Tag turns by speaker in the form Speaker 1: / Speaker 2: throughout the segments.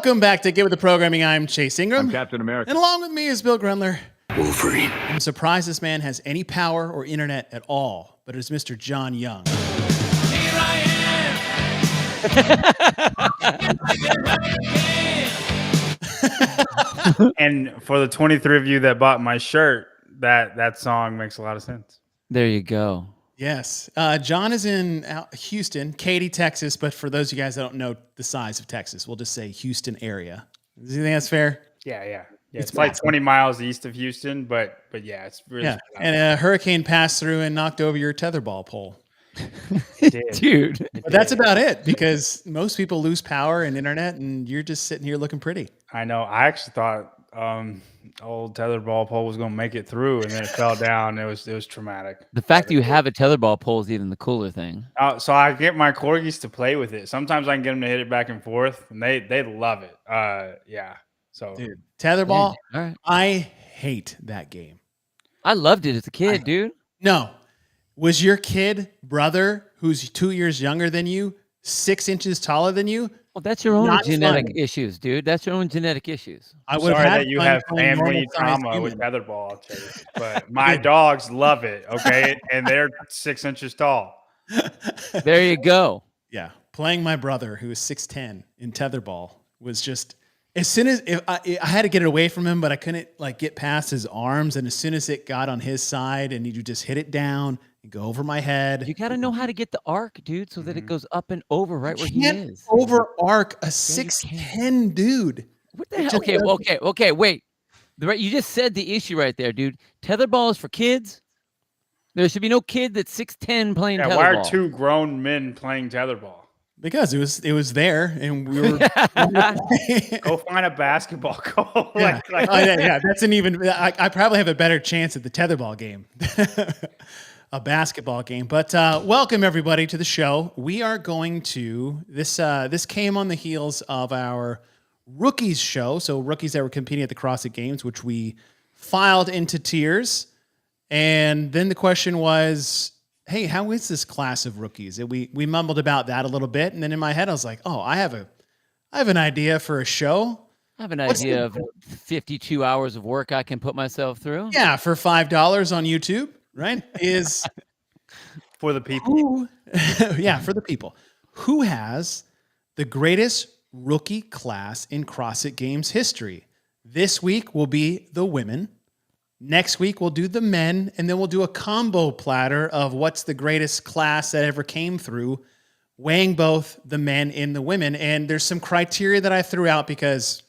Speaker 1: Welcome back to Get With The Programming. I'm Chase Ingram.
Speaker 2: I'm Captain America.
Speaker 1: And along with me is Bill Grundler.
Speaker 3: Wolverine.
Speaker 1: I'm surprised this man has any power or internet at all, but it's Mr. John Young.
Speaker 4: Here I am. And for the 23 of you that bought my shirt, that song makes a lot of sense.
Speaker 5: There you go.
Speaker 1: Yes. John is in Houston, Katy, Texas. But for those of you guys that don't know the size of Texas, we'll just say Houston area. Do you think that's fair?
Speaker 4: Yeah. It's like 20 miles east of Houston, but yeah, it's really.
Speaker 1: Yeah. And a hurricane passed through and knocked over your tetherball pole.
Speaker 5: Dude.
Speaker 1: But that's about it, because most people lose power and internet, and you're just sitting here looking pretty.
Speaker 4: I know. I actually thought old tetherball pole was going to make it through, and then it fell down. It was traumatic.
Speaker 5: The fact that you have a tetherball pole is even the cooler thing.
Speaker 4: So I get my corgis to play with it. Sometimes I can get them to hit it back and forth, and they love it. Yeah. So,
Speaker 1: dude, tetherball,
Speaker 5: all right.
Speaker 1: I hate that game.
Speaker 5: I loved it as a kid, dude.
Speaker 1: No. Was your kid brother, who's 2 years younger than you, 6 inches taller than you?
Speaker 5: Well, that's your own
Speaker 1: Not
Speaker 5: genetic
Speaker 1: fun.
Speaker 5: issues, dude. That's your own genetic issues.
Speaker 1: I
Speaker 4: I'm
Speaker 1: would
Speaker 4: sorry
Speaker 1: have
Speaker 4: that you
Speaker 1: fun
Speaker 4: have
Speaker 1: playing
Speaker 4: family
Speaker 1: normal-sized
Speaker 4: trauma with
Speaker 1: human.
Speaker 4: tetherball, Chase, but my dogs love it. Okay, and they're 6 inches tall.
Speaker 5: There you go.
Speaker 1: Yeah, playing my brother, who is 6'10", in tetherball was just, as soon as I had to get it away from him, but I couldn't get past his arms. And as soon as it got on his side, and you just hit it down and go over my head.
Speaker 5: You got to know how to get the arc, dude, so that it goes up and over right where he
Speaker 1: Can't
Speaker 5: is.
Speaker 1: over arc a 6'10" dude.
Speaker 5: What the hell? Okay, wait. You just said the issue right there, dude. Tetherball is for kids. There should be no kid that's 6'10" playing tetherball.
Speaker 4: Why are 2 grown men playing tetherball?
Speaker 1: Because it was there, and we were.
Speaker 4: Go find a basketball goal.
Speaker 1: Yeah. Yeah, that's an even. I probably have a better chance at the tetherball game, a basketball game. But welcome everybody to the show. We are going to this. This came on the heels of our rookies show. So rookies that were competing at the CrossFit Games, which we filed into tiers, and then the question was, hey, how is this class of rookies? And we mumbled about that a little bit, and then in my head I was like, oh, I have an idea for a show.
Speaker 5: I have an idea of 52 hours of work I can put myself through.
Speaker 1: Yeah, for $5 on YouTube, right? Is
Speaker 4: for the people.
Speaker 1: For the people. Who has the greatest rookie class in CrossFit Games history? This week will be the women. Next week, we'll do the men, and then we'll do a combo platter of what's the greatest class that ever came through, weighing both the men and the women. And there's some criteria that I threw out because,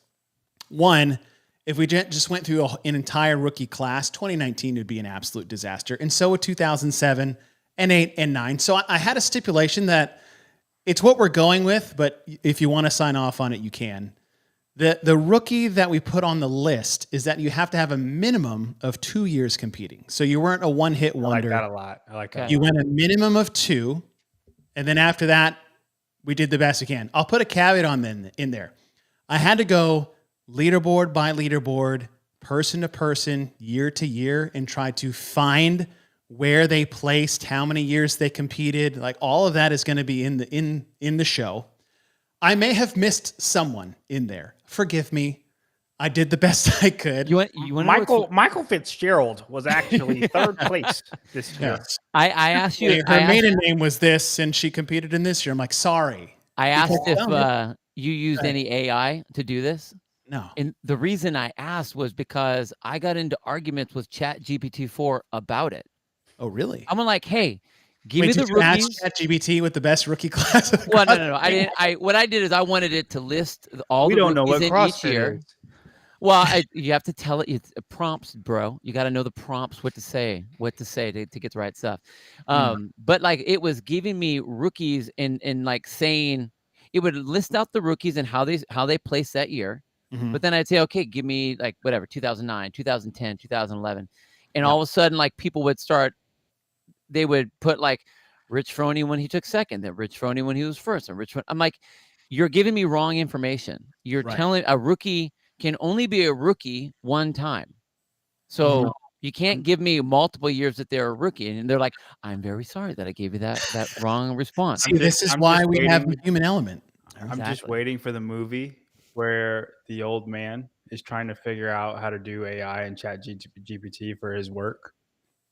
Speaker 1: one, if we just went through an entire rookie class, 2019 would be an absolute disaster. And so would 2007 and 8 and 9. So I had a stipulation that it's what we're going with, but if you want to sign off on it, you can. The rookie that we put on the list is that you have to have a minimum of 2 years competing. So you weren't a one-hit wonder.
Speaker 4: I like that a lot. I like that.
Speaker 1: You went a minimum of 2, and then after that, we did the best we can. I'll put a caveat on in there. I had to go leaderboard by leaderboard, person to person, year to year, and try to find where they placed, how many years they competed. Like all of that is going to be in the show. I may have missed someone in there. Forgive me. I did the best I could.
Speaker 5: You want
Speaker 4: Michael Fitzgerald was actually 3rd place this year.
Speaker 1: Yes.
Speaker 5: I asked you.
Speaker 1: Her maiden name was this, and she competed in this year. I'm like, sorry.
Speaker 5: I asked if you used any AI to do this.
Speaker 1: No.
Speaker 5: And the reason I asked was because I got into arguments with ChatGPT-4 about it.
Speaker 1: Oh, really?
Speaker 5: I'm like, hey, give me the rookies.
Speaker 1: ChatGPT with the best rookie class.
Speaker 5: Well, no. I didn't. What I did is I wanted it to list all the rookies in each year. Well, you have to tell it. It's prompts, bro. You got to know the prompts, what to say to get the right stuff. But like it was giving me rookies and like saying it would list out the rookies and how they placed that year. Mm-hmm. But then I'd say, okay, give me like whatever, 2009, 2010, 2011. And all of a sudden, like people would start, they would put like Rich Froning when he took second, then Rich Froning when he was first. And I'm like, you're giving me wrong information. You're telling a rookie can only be a rookie one time. So you can't give me multiple years that they're a rookie. And they're like, I'm very sorry that I gave you that wrong response.
Speaker 1: See, this is why we have the human element.
Speaker 4: I'm just waiting for the movie where the old man is trying to figure out how to do AI and chat GPT for his work.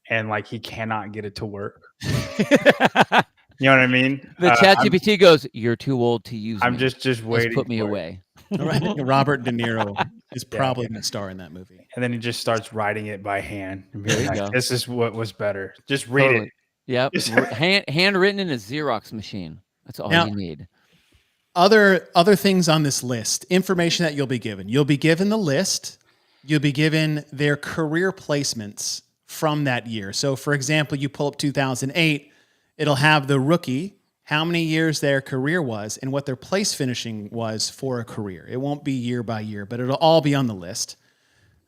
Speaker 4: And like, he cannot get it to work. You know what I mean?
Speaker 5: The chat GPT goes, "You're too old to use
Speaker 4: I'm
Speaker 5: me.
Speaker 4: just waiting.
Speaker 5: Put me away."
Speaker 1: Right. Robert De Niro is probably going to star in that movie.
Speaker 4: And then he just starts writing it by hand. And being like,
Speaker 5: go.
Speaker 4: this is what was better. Just read it.
Speaker 5: Yep. Handwritten in a Xerox machine. That's all you need.
Speaker 1: Other things on this list, information that you'll be given. You'll be given the list. You'll be given their career placements from that year. So, for example, you pull up 2008, it'll have the rookie, how many years their career was, and what their place finishing was for a career. It won't be year by year, but it'll all be on the list.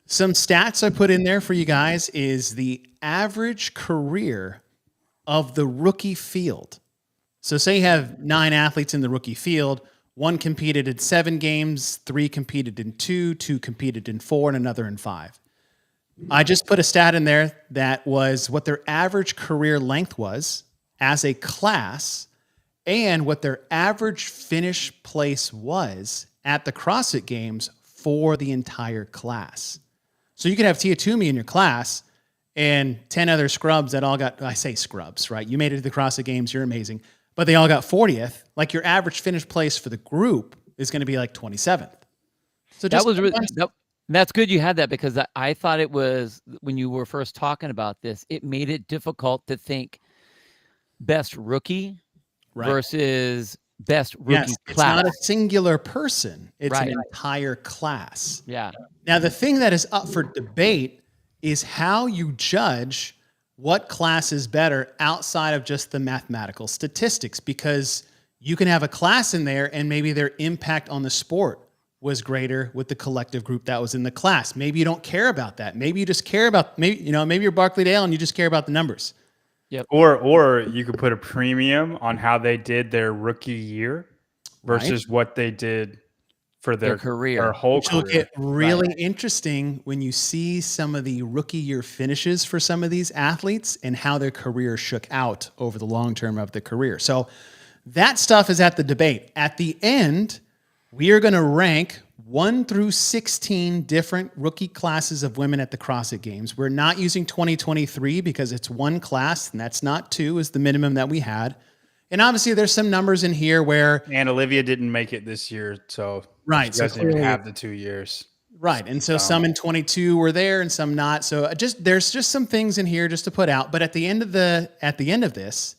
Speaker 1: Some stats I put in there for you guys is the average career of the rookie field. So say you have 9 athletes in the rookie field, 1 competed in 7 games, 3 competed in 2, 2 competed in 4, and another in 5. I just put a stat in there that was what their average career length was as a class and what their average finish place was at the CrossFit Games for the entire class. So you could have Tia Toomey in your class and 10 other scrubs that all got, I say scrubs, right? You made it to the CrossFit Games, you're amazing. But they all got 40th. Like your average finish place for the group is going to be like 27th. So
Speaker 5: that was that's good you had that, because I thought it was, when you were first talking about this, it made it difficult to think best rookie versus best rookie class.
Speaker 1: It's not a singular person. It's an entire class.
Speaker 5: Yeah.
Speaker 1: Now, the thing that is up for debate is how you judge what class is better outside of just the mathematical statistics, because you can have a class in there and maybe their impact on the sport was greater with the collective group that was in the class. Maybe you don't care about that. Maybe you just care about, maybe you're Barkley Dale and you just care about the numbers.
Speaker 5: Yep.
Speaker 4: Or you could put a premium on how they did their rookie year versus what they did for their
Speaker 5: career,
Speaker 4: their whole
Speaker 1: Which
Speaker 4: career.
Speaker 1: will get really interesting when you see some of the rookie year finishes for some of these athletes and how their career shook out over the long term of the career. So that stuff is at the debate. At the end, we are going to rank 1 through 16 different rookie classes of women at the CrossFit Games. We're not using 2023 because it's 1 class, and that's not 2 is the minimum that we had. And obviously, there's some numbers in here where...
Speaker 4: And Olivia didn't make it this year, so she doesn't even have the 2 years.
Speaker 1: Right, and so some in 22 were there and some not. So there's just some things in here just to put out. But at the end of this,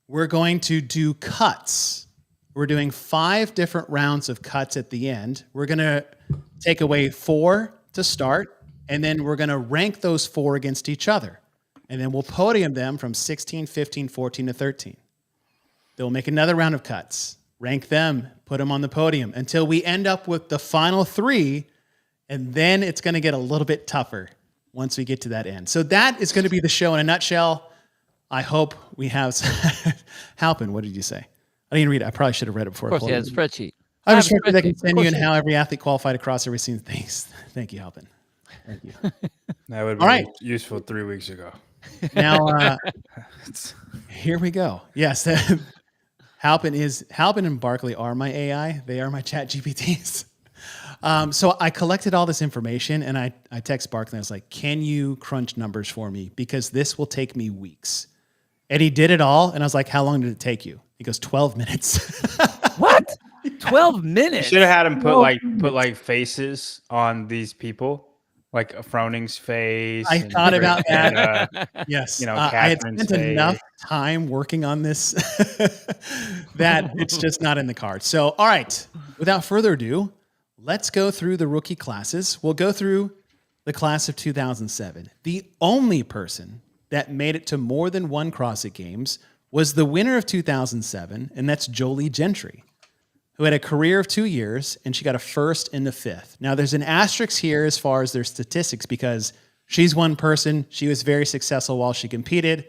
Speaker 1: we're going to do cuts. We're doing 5 different rounds of cuts at the end. We're going to take away 4 to start, and then we're going to rank those 4 against each other. And then we'll podium them from 16, 15, 14 to 13. Then we'll make another round of cuts, rank them, put them on the podium until we end up with the final 3, and then it's going to get a little bit tougher once we get to that end. So that is going to be the show in a nutshell. I hope we have... Halpin, what did you say? I didn't read it. I probably should have read it before.
Speaker 5: Of course, yeah, spreadsheet.
Speaker 1: I just wanted to continue and how every athlete qualified across every scene. Thanks. Thank you, Halpin. Thank you.
Speaker 4: That would have been useful 3 weeks ago.
Speaker 1: Now, here we go. Yes, Halpin and Barkley are my AI. They are my chat GPTs. So I collected all this information and I text Barkley and I was like, can you crunch numbers for me? Because this will take me weeks. And he did it all. And I was like, how long did it take you? He goes, 12 minutes.
Speaker 5: What? 12 minutes?
Speaker 4: You should have had him put faces on these people. Like a Froning's face.
Speaker 1: I thought about that. Yes. I had
Speaker 4: Catherine's
Speaker 1: spent enough time working on this that it's just not in the cards. So, all right, without further ado, let's go through the rookie classes. We'll go through the class of 2007. The only person that made it to more than 1 CrossFit Games was the winner of 2007, and that's Jolie Gentry, who had a career of 2 years, and she got a 1st and a 5th. Now, there's an asterisk here as far as their statistics because she's one person. She was very successful while she competed,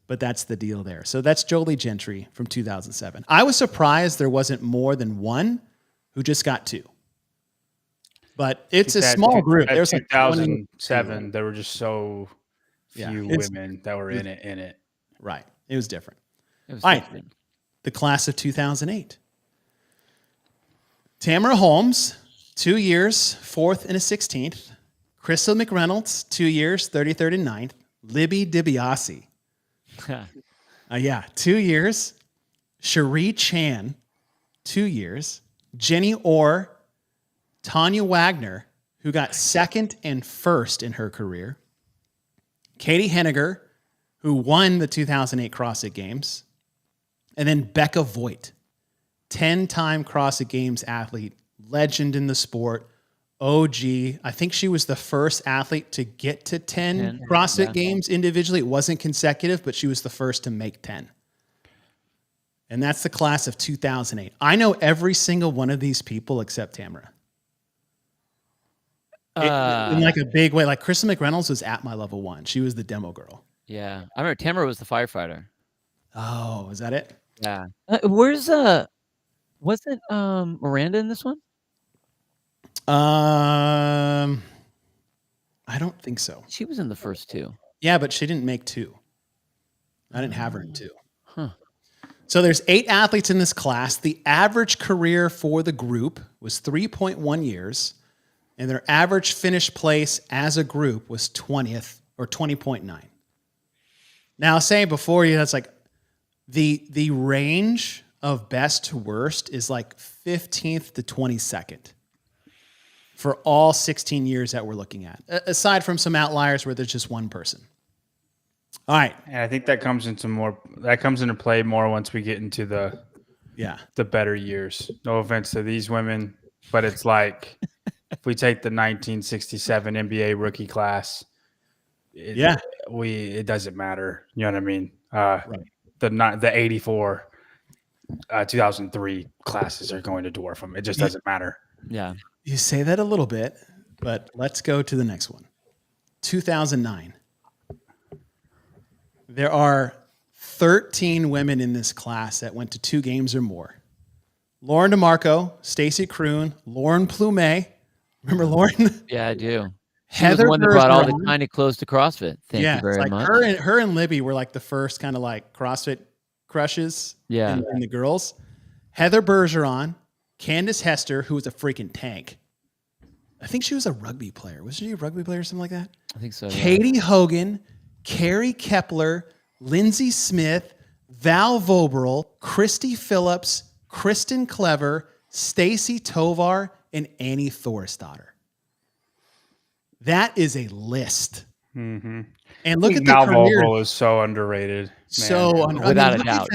Speaker 1: but that's the deal there. So that's Jolie Gentry from 2007. I was surprised there wasn't more than 1 who just got 2. But it's a small group.
Speaker 4: There's 2007, there were just so few women that were in it.
Speaker 1: Right. It was different.
Speaker 5: It was
Speaker 1: All
Speaker 5: different.
Speaker 1: right. The class of 2008. Tamara Holmes, 2 years, 4th and a 16th. Crystal McReynolds, 2 years, 33rd and 9th. Libby DiBiase. 2 years. Cherie Chan, 2 years. Jenny Orr, Tanya Wagner, who got 2nd and 1st in her career. Katie Henniger, who won the 2008 CrossFit Games. And then Becca Voigt, 10-time CrossFit Games athlete, legend in the sport, OG. I think she was the first athlete to get to 10 CrossFit Games individually. It wasn't consecutive, but she was the first to make 10. And that's the class of 2008. I know every single one of these people except Tamara. In like a big way. Like Crystal McReynolds was at my level 1. She was the demo girl.
Speaker 5: Yeah. I remember Tamara was the firefighter.
Speaker 1: Oh, is that it?
Speaker 5: Yeah. Wasn't Miranda in this one?
Speaker 1: I don't think so.
Speaker 5: She was in the first 2.
Speaker 1: Yeah, but she didn't make 2. I didn't have her in 2.
Speaker 5: Huh.
Speaker 1: So there's 8 athletes in this class. The average career for the group was 3.1 years, and their average finish place as a group was 20th or 20.9. Now, saying before you, that's like the range of best to worst is like 15th to 22nd for all 16 years that we're looking at, aside from some outliers where there's just one person. All right.
Speaker 4: And I think that comes into play more once we get into the better years. No offense to these women, but it's like if we take the 1967 NBA rookie class, it doesn't matter. You know what I mean?
Speaker 1: Right.
Speaker 4: The 84 2003 classes are going to dwarf them. It just doesn't matter.
Speaker 5: Yeah.
Speaker 1: You say that a little bit, but let's go to the next one. 2009. There are 13 women in this class that went to 2 games or more. Lauren DeMarco, Stacy Kroon, Lauren Plumet. Remember Lauren?
Speaker 5: Yeah, I do. She
Speaker 1: Heather
Speaker 5: was the one that brought all the tiny clothes to CrossFit. Thank you very much.
Speaker 1: Her and Libby were like the first kind of like CrossFit crushes in the girls. Heather Bergeron, Candace Hester, who was a freaking tank. I think she was a rugby player. Was she a rugby player or something like that?
Speaker 5: I think so.
Speaker 1: Katie Hogan, Carrie Kepler, Lindsay Smith, Val Voberl, Christy Phillips, Kristen Clever, Stacy Tovar, and Annie Thorstadter. That is a list.
Speaker 4: Mm-hmm.
Speaker 1: And look at
Speaker 4: Val
Speaker 1: the career.
Speaker 4: Vogelbach is so underrated.
Speaker 5: Without a doubt.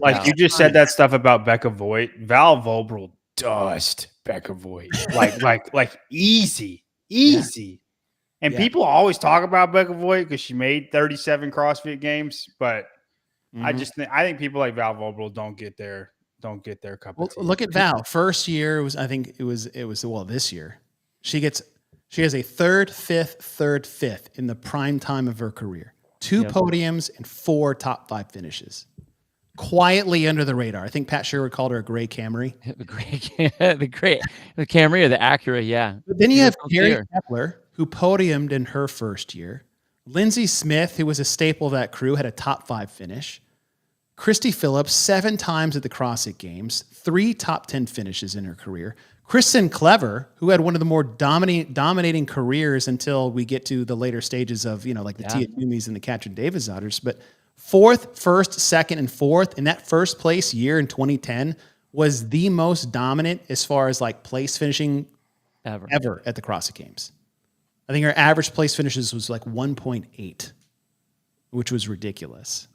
Speaker 4: Like you just said that stuff about Becca Voigt. Val Vogelbach dust Becca Voigt. like easy. And people always talk about Becca Voigt because she made 37 CrossFit Games, but I think people like Val Vogelbach don't get their cup of tea.
Speaker 1: Look at Val. First year was this year. She has a third, fifth in the prime time of her career. 2 podiums and 4 top 5 finishes. Quietly under the radar. I think Pat Sherwood called her a gray Camry.
Speaker 5: the Camry or the Acura, yeah.
Speaker 1: But then you have Carrie Kepler, who podiumed in her first year. Lindsay Smith, who was a staple of that crew, had a top 5 finish. Christy Phillips, 7 times at the CrossFit Games, 3 top 10 finishes in her career. Kristen Clever, who had one of the more dominating careers until we get to the later stages of, like the Tia Tumis and the Katrin Davis daughters, but 4th, 1st, 2nd, and 4th in that first place year in 2010 was the most dominant as far as like place finishing ever at the CrossFit Games. I think her average place finishes was like 1.8, which was ridiculous.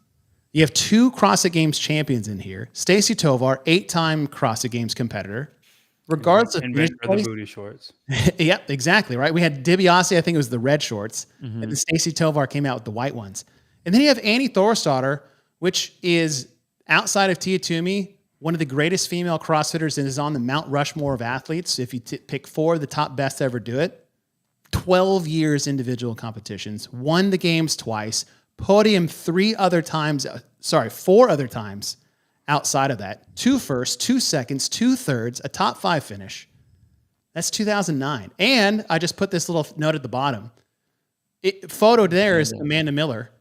Speaker 1: You have 2 CrossFit Games champions in here. Stacy Tovar, 8-time CrossFit Games competitor. Regardless of
Speaker 4: the booty shorts.
Speaker 1: Yeah, exactly, right? We had DiBiase, I think it was the red shorts, and then Stacy Tovar came out with the white ones. And then you have Annie Thorstadter, which is outside of Tia Toomey, one of the greatest female CrossFitters and is on the Mount Rushmore of athletes. If you4 of the top best to ever do it, 12 years individual competitions, won the games twice, podium 4 other times outside of that. 2 firsts, 2 seconds, 2 thirds, a top 5 finish. That's 2009. And I just put this little note at the bottom. Photo there is Amanda Miller,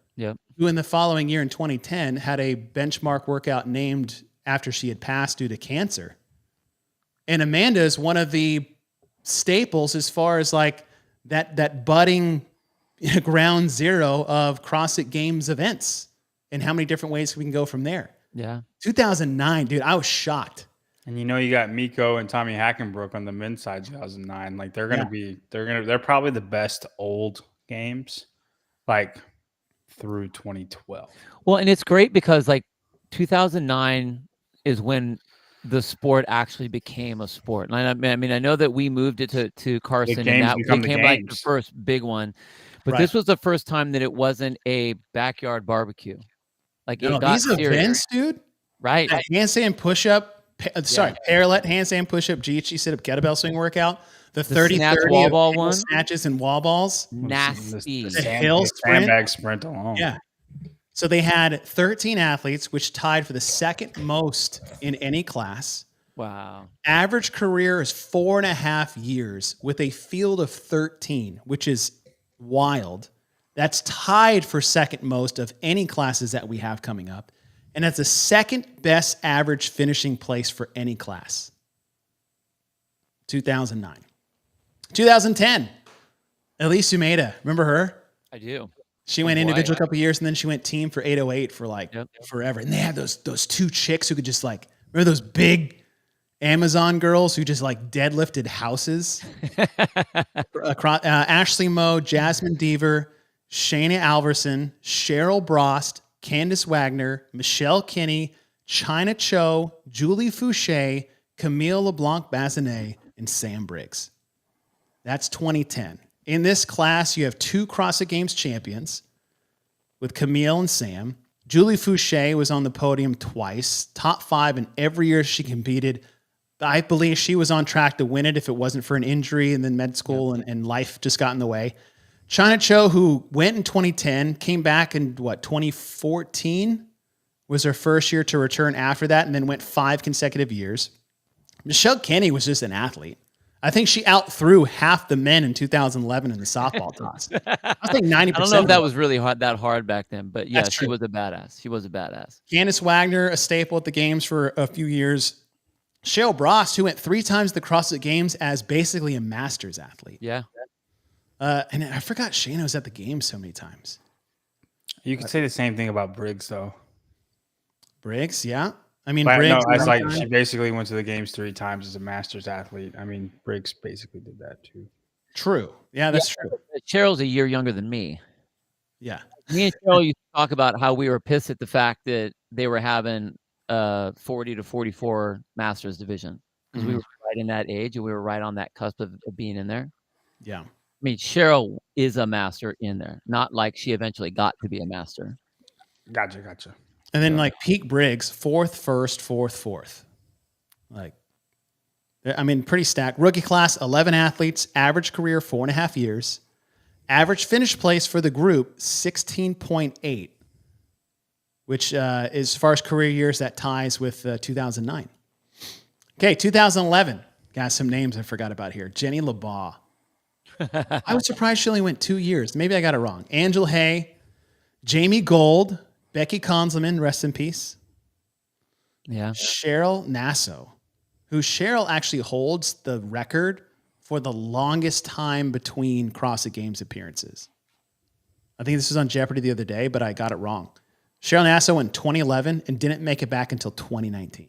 Speaker 1: who in the following year in 2010 had a benchmark workout named after she had passed due to cancer. And Amanda is one of the staples as far as like that budding ground zero of CrossFit Games events and how many different ways we can go from there.
Speaker 5: Yeah.
Speaker 1: 2009, dude, I was shocked.
Speaker 4: And you got Miko and Tommy Hackenbrook on the men's side 2009. Like they're probably the best old games like through 2012.
Speaker 5: Well, and it's great because like 2009 is when the sport actually became a sport. And I mean, I know that we moved it to Carson and that became like the first big one. But this was the first time that it wasn't a backyard barbecue. Like it got
Speaker 1: these events, dude.
Speaker 5: Right.
Speaker 1: Handstand push-up, parallel handstand push-up, GHG sit-up, kettlebell swing workout. The 30-30
Speaker 5: wall ball one,
Speaker 1: snatches and wall balls.
Speaker 5: Nasty.
Speaker 1: The hill sprint.
Speaker 4: Sandbag sprint alone.
Speaker 1: Yeah. So they had 13 athletes, which tied for the second most in any class.
Speaker 5: Wow.
Speaker 1: Average career is 4.5 years with a field of 13, which is wild. That's tied for second most of any classes that we have coming up. And that's the second best average finishing place for any class. 2009. 2010. Elise Sumeda. Remember her?
Speaker 5: I do.
Speaker 1: She went individual a couple of years, and then she went team for 808 for like forever. And they had those two chicks who could just like, remember those big Amazon girls who just like deadlifted houses? Ashley Moe, Jasmine Deaver, Shayna Alverson, Cheryl Brost, Candice Wagner, Michelle Kinney, China Cho, Julie Fouché, Camille LeBlanc-Bazinet, and Sam Briggs. That's 2010. In this class, you have 2 CrossFit Games champions with Camille and Sam. Julie Fouché was on the podium twice, top 5 in every year she competed. I believe she was on track to win it if it wasn't for an injury and then med school and life just got in the way. China Cho, who went in 2010, came back in 2014 was her first year to return after that and then went 5 consecutive years. Michelle Kinney was just an athlete. I think she outthrew half the men in 2011 in the softball toss. I think 90%.
Speaker 5: I don't know if that was really that hard back then, but yeah, she was a badass. She was a badass.
Speaker 1: Candice Wagner, a staple at the games for a few years. Cheryl Brost, who went 3 times the CrossFit Games as basically a masters athlete.
Speaker 5: Yeah.
Speaker 1: And I forgot Shayna was at the games so many times.
Speaker 4: You could say the same thing about Briggs, though.
Speaker 1: Briggs, yeah. I mean,
Speaker 4: but
Speaker 1: Briggs.
Speaker 4: No, it's like she basically went to the games 3 times as a masters athlete. I mean, Briggs basically did that too.
Speaker 1: True. Yeah, that's true.
Speaker 5: Cheryl's a year younger than me.
Speaker 1: Yeah.
Speaker 5: Me and Cheryl used to talk about how we were pissed at the fact that they were having 40 to 44 masters division because we were right in that age and we were right on that cusp of being in there.
Speaker 1: Yeah.
Speaker 5: I mean, Cheryl is a master in there, not like she eventually got to be a master.
Speaker 4: Gotcha.
Speaker 1: And then like Peak Briggs, 4th, 1st, 4th, 4th. Like, I mean, pretty stacked. Rookie class, 11 athletes, average career, 4.5 years. Average finish place for the group, 16.8, which is, as far as career years, that ties with 2009. Okay, 2011. Got some names I forgot about here. Jenny LeBaugh. I was surprised she only went 2 years. Maybe I got it wrong. Angela Hay, Jamie Gold, Becky Konzelman, rest in peace.
Speaker 5: Yeah.
Speaker 1: Cheryl Nasso, who Cheryl actually holds the record for the longest time between CrossFit Games appearances. I think this was on Jeopardy the other day, but I got it wrong. Cheryl Nasso went in 2011 and didn't make it back until 2019.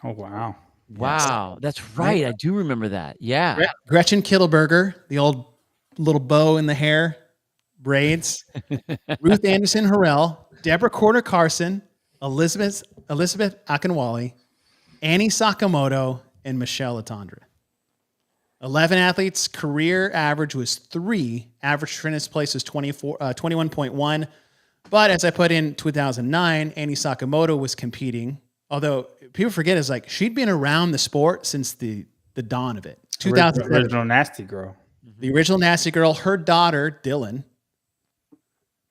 Speaker 4: Oh, wow.
Speaker 5: Wow. That's right. I do remember that. Yeah.
Speaker 1: Gretchen Kittleberger, the old little bow in the hair, braids. Ruth Anderson Harrell, Deborah Corder Carson, Elizabeth Akinwale, Annie Sakamoto, and Michelle Latondra. 11 athletes, career average was 3. Average fitness place was 21.1. But as I put in 2009, Annie Sakamoto was competing. Although people forget, is like she'd been around the sport since the dawn of it. 2007.
Speaker 4: Original Nasty Girl.
Speaker 1: The original Nasty Girl. Her daughter, Dylan,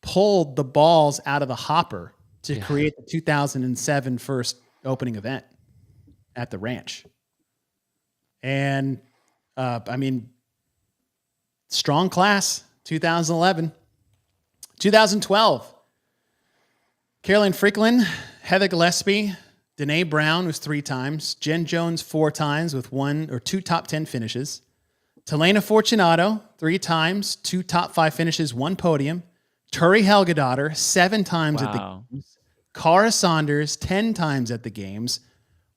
Speaker 1: pulled the balls out of the hopper to create the 2007 first opening event at the ranch. And I mean, strong class, 2011. 2012, Caroline Freeklin, Heather Gillespie, Danae Brown was 3 times. Jen Jones 4 times with 1 or 2 top 10 finishes. Telena Fortunato 3 times, 2 top 5 finishes, 1 podium. Turi Helgadottir 7 times at the games. Cara Saunders 10 times at the games,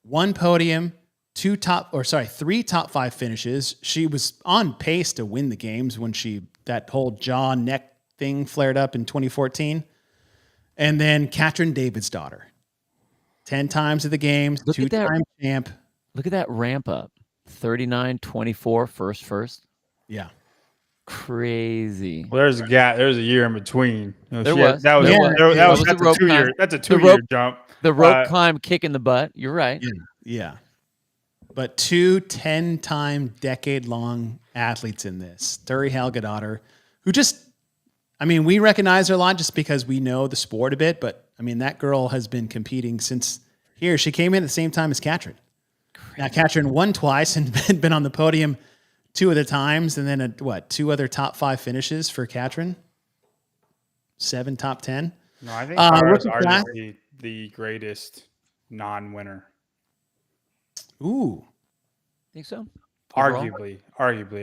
Speaker 1: 1 podium, 3 top 5 finishes. She was on pace to win the games when that whole jaw neck thing flared up in 2014. And then Katrin Davidsdottir, 10 times at the games, 2-time champ.
Speaker 5: Look at that ramp up. 39, 24, first.
Speaker 1: Yeah.
Speaker 5: Crazy.
Speaker 4: Well, there's a gap. There's a year in between.
Speaker 5: That's a
Speaker 4: 2-year. That's a 2-year jump.
Speaker 5: The rope climb, kick in the butt. You're right.
Speaker 1: Yeah. But 2 10-time, decade-long athletes in this. Turi Helgadottir, who we recognize her a lot just because we know the sport a bit. But that girl has been competing since here. She came in at the same time as Katrin. Now, Katrin won twice and been on the podium 2 other times, and then 2 other top 5 finishes for Katrin. 7 top 10.
Speaker 4: No, I think Cara's arguably the greatest non-winner.
Speaker 1: Ooh,
Speaker 5: think so?
Speaker 4: Arguably.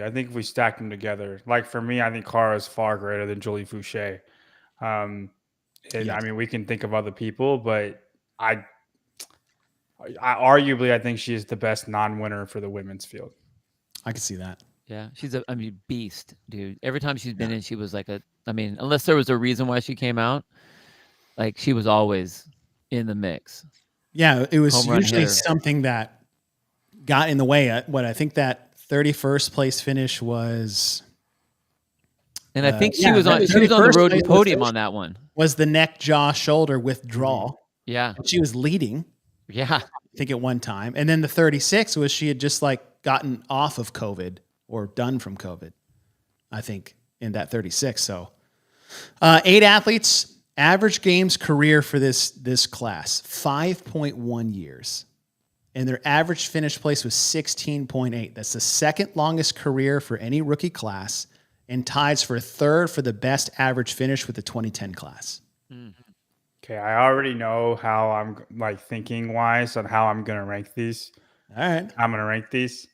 Speaker 4: I think if we stack them together, like for me, I think Cara is far greater than Julie Fouché. We can think of other people, but I think she is the best non-winner for the women's field.
Speaker 1: I can see that.
Speaker 5: Yeah, she's a beast, dude. Every time she's been in, she was like unless there was a reason why she came out, like she was always in the mix.
Speaker 1: Yeah, it was usually something that got in the way. I think that 31st place finish was,
Speaker 5: and I think she was on the road to podium on that one.
Speaker 1: Was the neck, jaw, shoulder withdrawal?
Speaker 5: Yeah,
Speaker 1: she was leading.
Speaker 5: Yeah,
Speaker 1: I think at one time, and then the 36 was she had just gotten off of COVID or done from COVID. I think in that 36. So 8 athletes. Average games career for this class 5.1 years. And their average finish place was 16.8. That's the second longest career for any rookie class and ties for 3rd for the best average finish with the 2010 class.
Speaker 4: Okay, I already know how I'm thinking wise on how I'm going to rank these.
Speaker 1: All right.
Speaker 4: I'm going to rank these.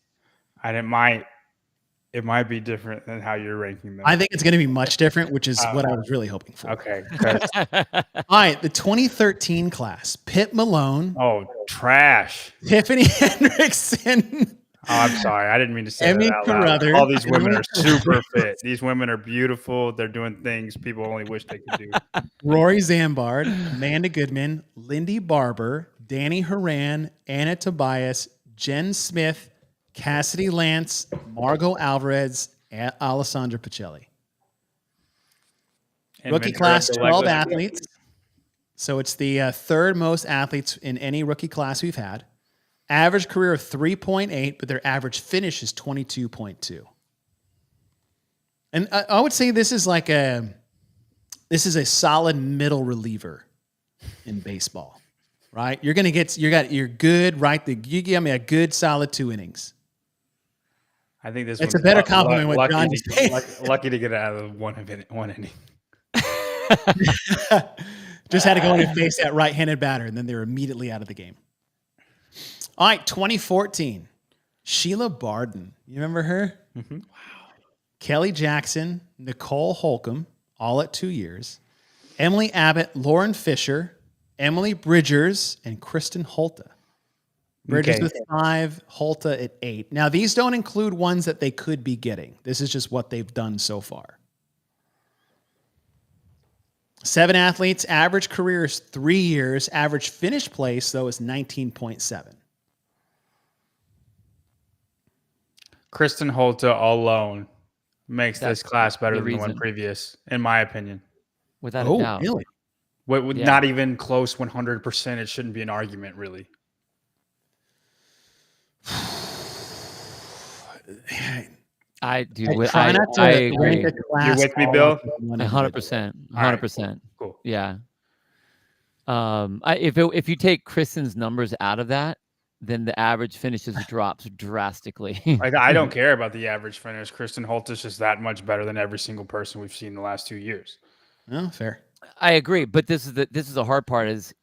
Speaker 4: And it might be different than how you're ranking them.
Speaker 1: I think it's going to be much different, which is what I was really hoping for.
Speaker 4: Okay.
Speaker 1: All right, the 2013 class, Pitt Malone.
Speaker 4: Oh, trash.
Speaker 1: Tiffany Hendrickson.
Speaker 4: Oh, I'm sorry. I didn't mean to say
Speaker 1: Emmy
Speaker 4: that out
Speaker 1: Carruthers.
Speaker 4: loud. All these women are super fit. These women are beautiful. They're doing things people only wish they could do.
Speaker 1: Rory Zambard, Amanda Goodman, Lindy Barber, Danny Horan, Anna Tobias, Jen Smith, Cassidy Lance, Margot Alvarez, and Alessandra Pacelli. Rookie class, 12 athletes. So it's the 3rd most athletes in any rookie class we've had. Average career of 3.8, but their average finish is 22.2. And I would say this is a solid middle reliever in baseball, right? You're good, right? You give me a good solid 2 innings.
Speaker 4: I think this.
Speaker 1: It's a better compliment. What John
Speaker 4: lucky to get out of one inning.
Speaker 1: Just had to go in and face that right-handed batter, and then they were immediately out of the game. All right, 2014. Sheila Barden. You remember her?
Speaker 4: Mm-hmm.
Speaker 1: Wow. Kelly Jackson, Nicole Holcomb, all at 2 years. Emily Abbott, Lauren Fisher, Emily Bridgers, and Kristen Holta. Bridges with 5, Holta at 8. Now, these don't include ones that they could be getting. This is just what they've done so far. 7 athletes. Average career is 3 years. Average finish place, though, is 19.7.
Speaker 4: Kristen Holta alone makes this class better than the one previous, in my opinion.
Speaker 5: Without a doubt.
Speaker 1: Really?
Speaker 4: Not even close 100%. It shouldn't be an argument, really.
Speaker 5: I agree.
Speaker 4: You're with me, Bill?
Speaker 5: 100%. 100%.
Speaker 4: Cool.
Speaker 5: Yeah. If you take Kristen's numbers out of that, then the average finishes drops drastically.
Speaker 4: I don't care about the average finish. Kristen Holt is just that much better than every single person we've seen in the last 2 years.
Speaker 1: Oh, fair.
Speaker 5: I agree, but this is the hard part is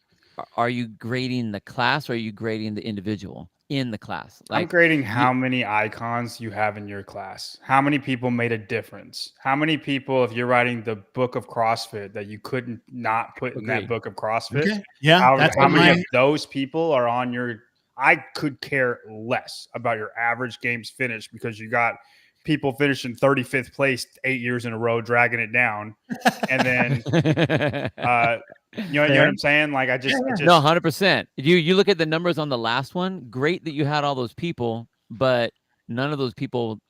Speaker 5: are you grading the class or are you grading the individual in the class?
Speaker 4: I'm
Speaker 5: Like
Speaker 4: grading how many icons you have in your class. How many people made a difference? How many people, if you're writing the book of CrossFit, that you couldn't not put in that book of CrossFit?
Speaker 1: Okay. Yeah.
Speaker 4: How many of those people are on your? I could care less about your average games finish because you got people finishing 35th place 8 years in a row, dragging it down, and then you know what I'm saying? Like I just
Speaker 5: no, 100%. You look at the numbers on the last one. Great that you had all those people, but none of those people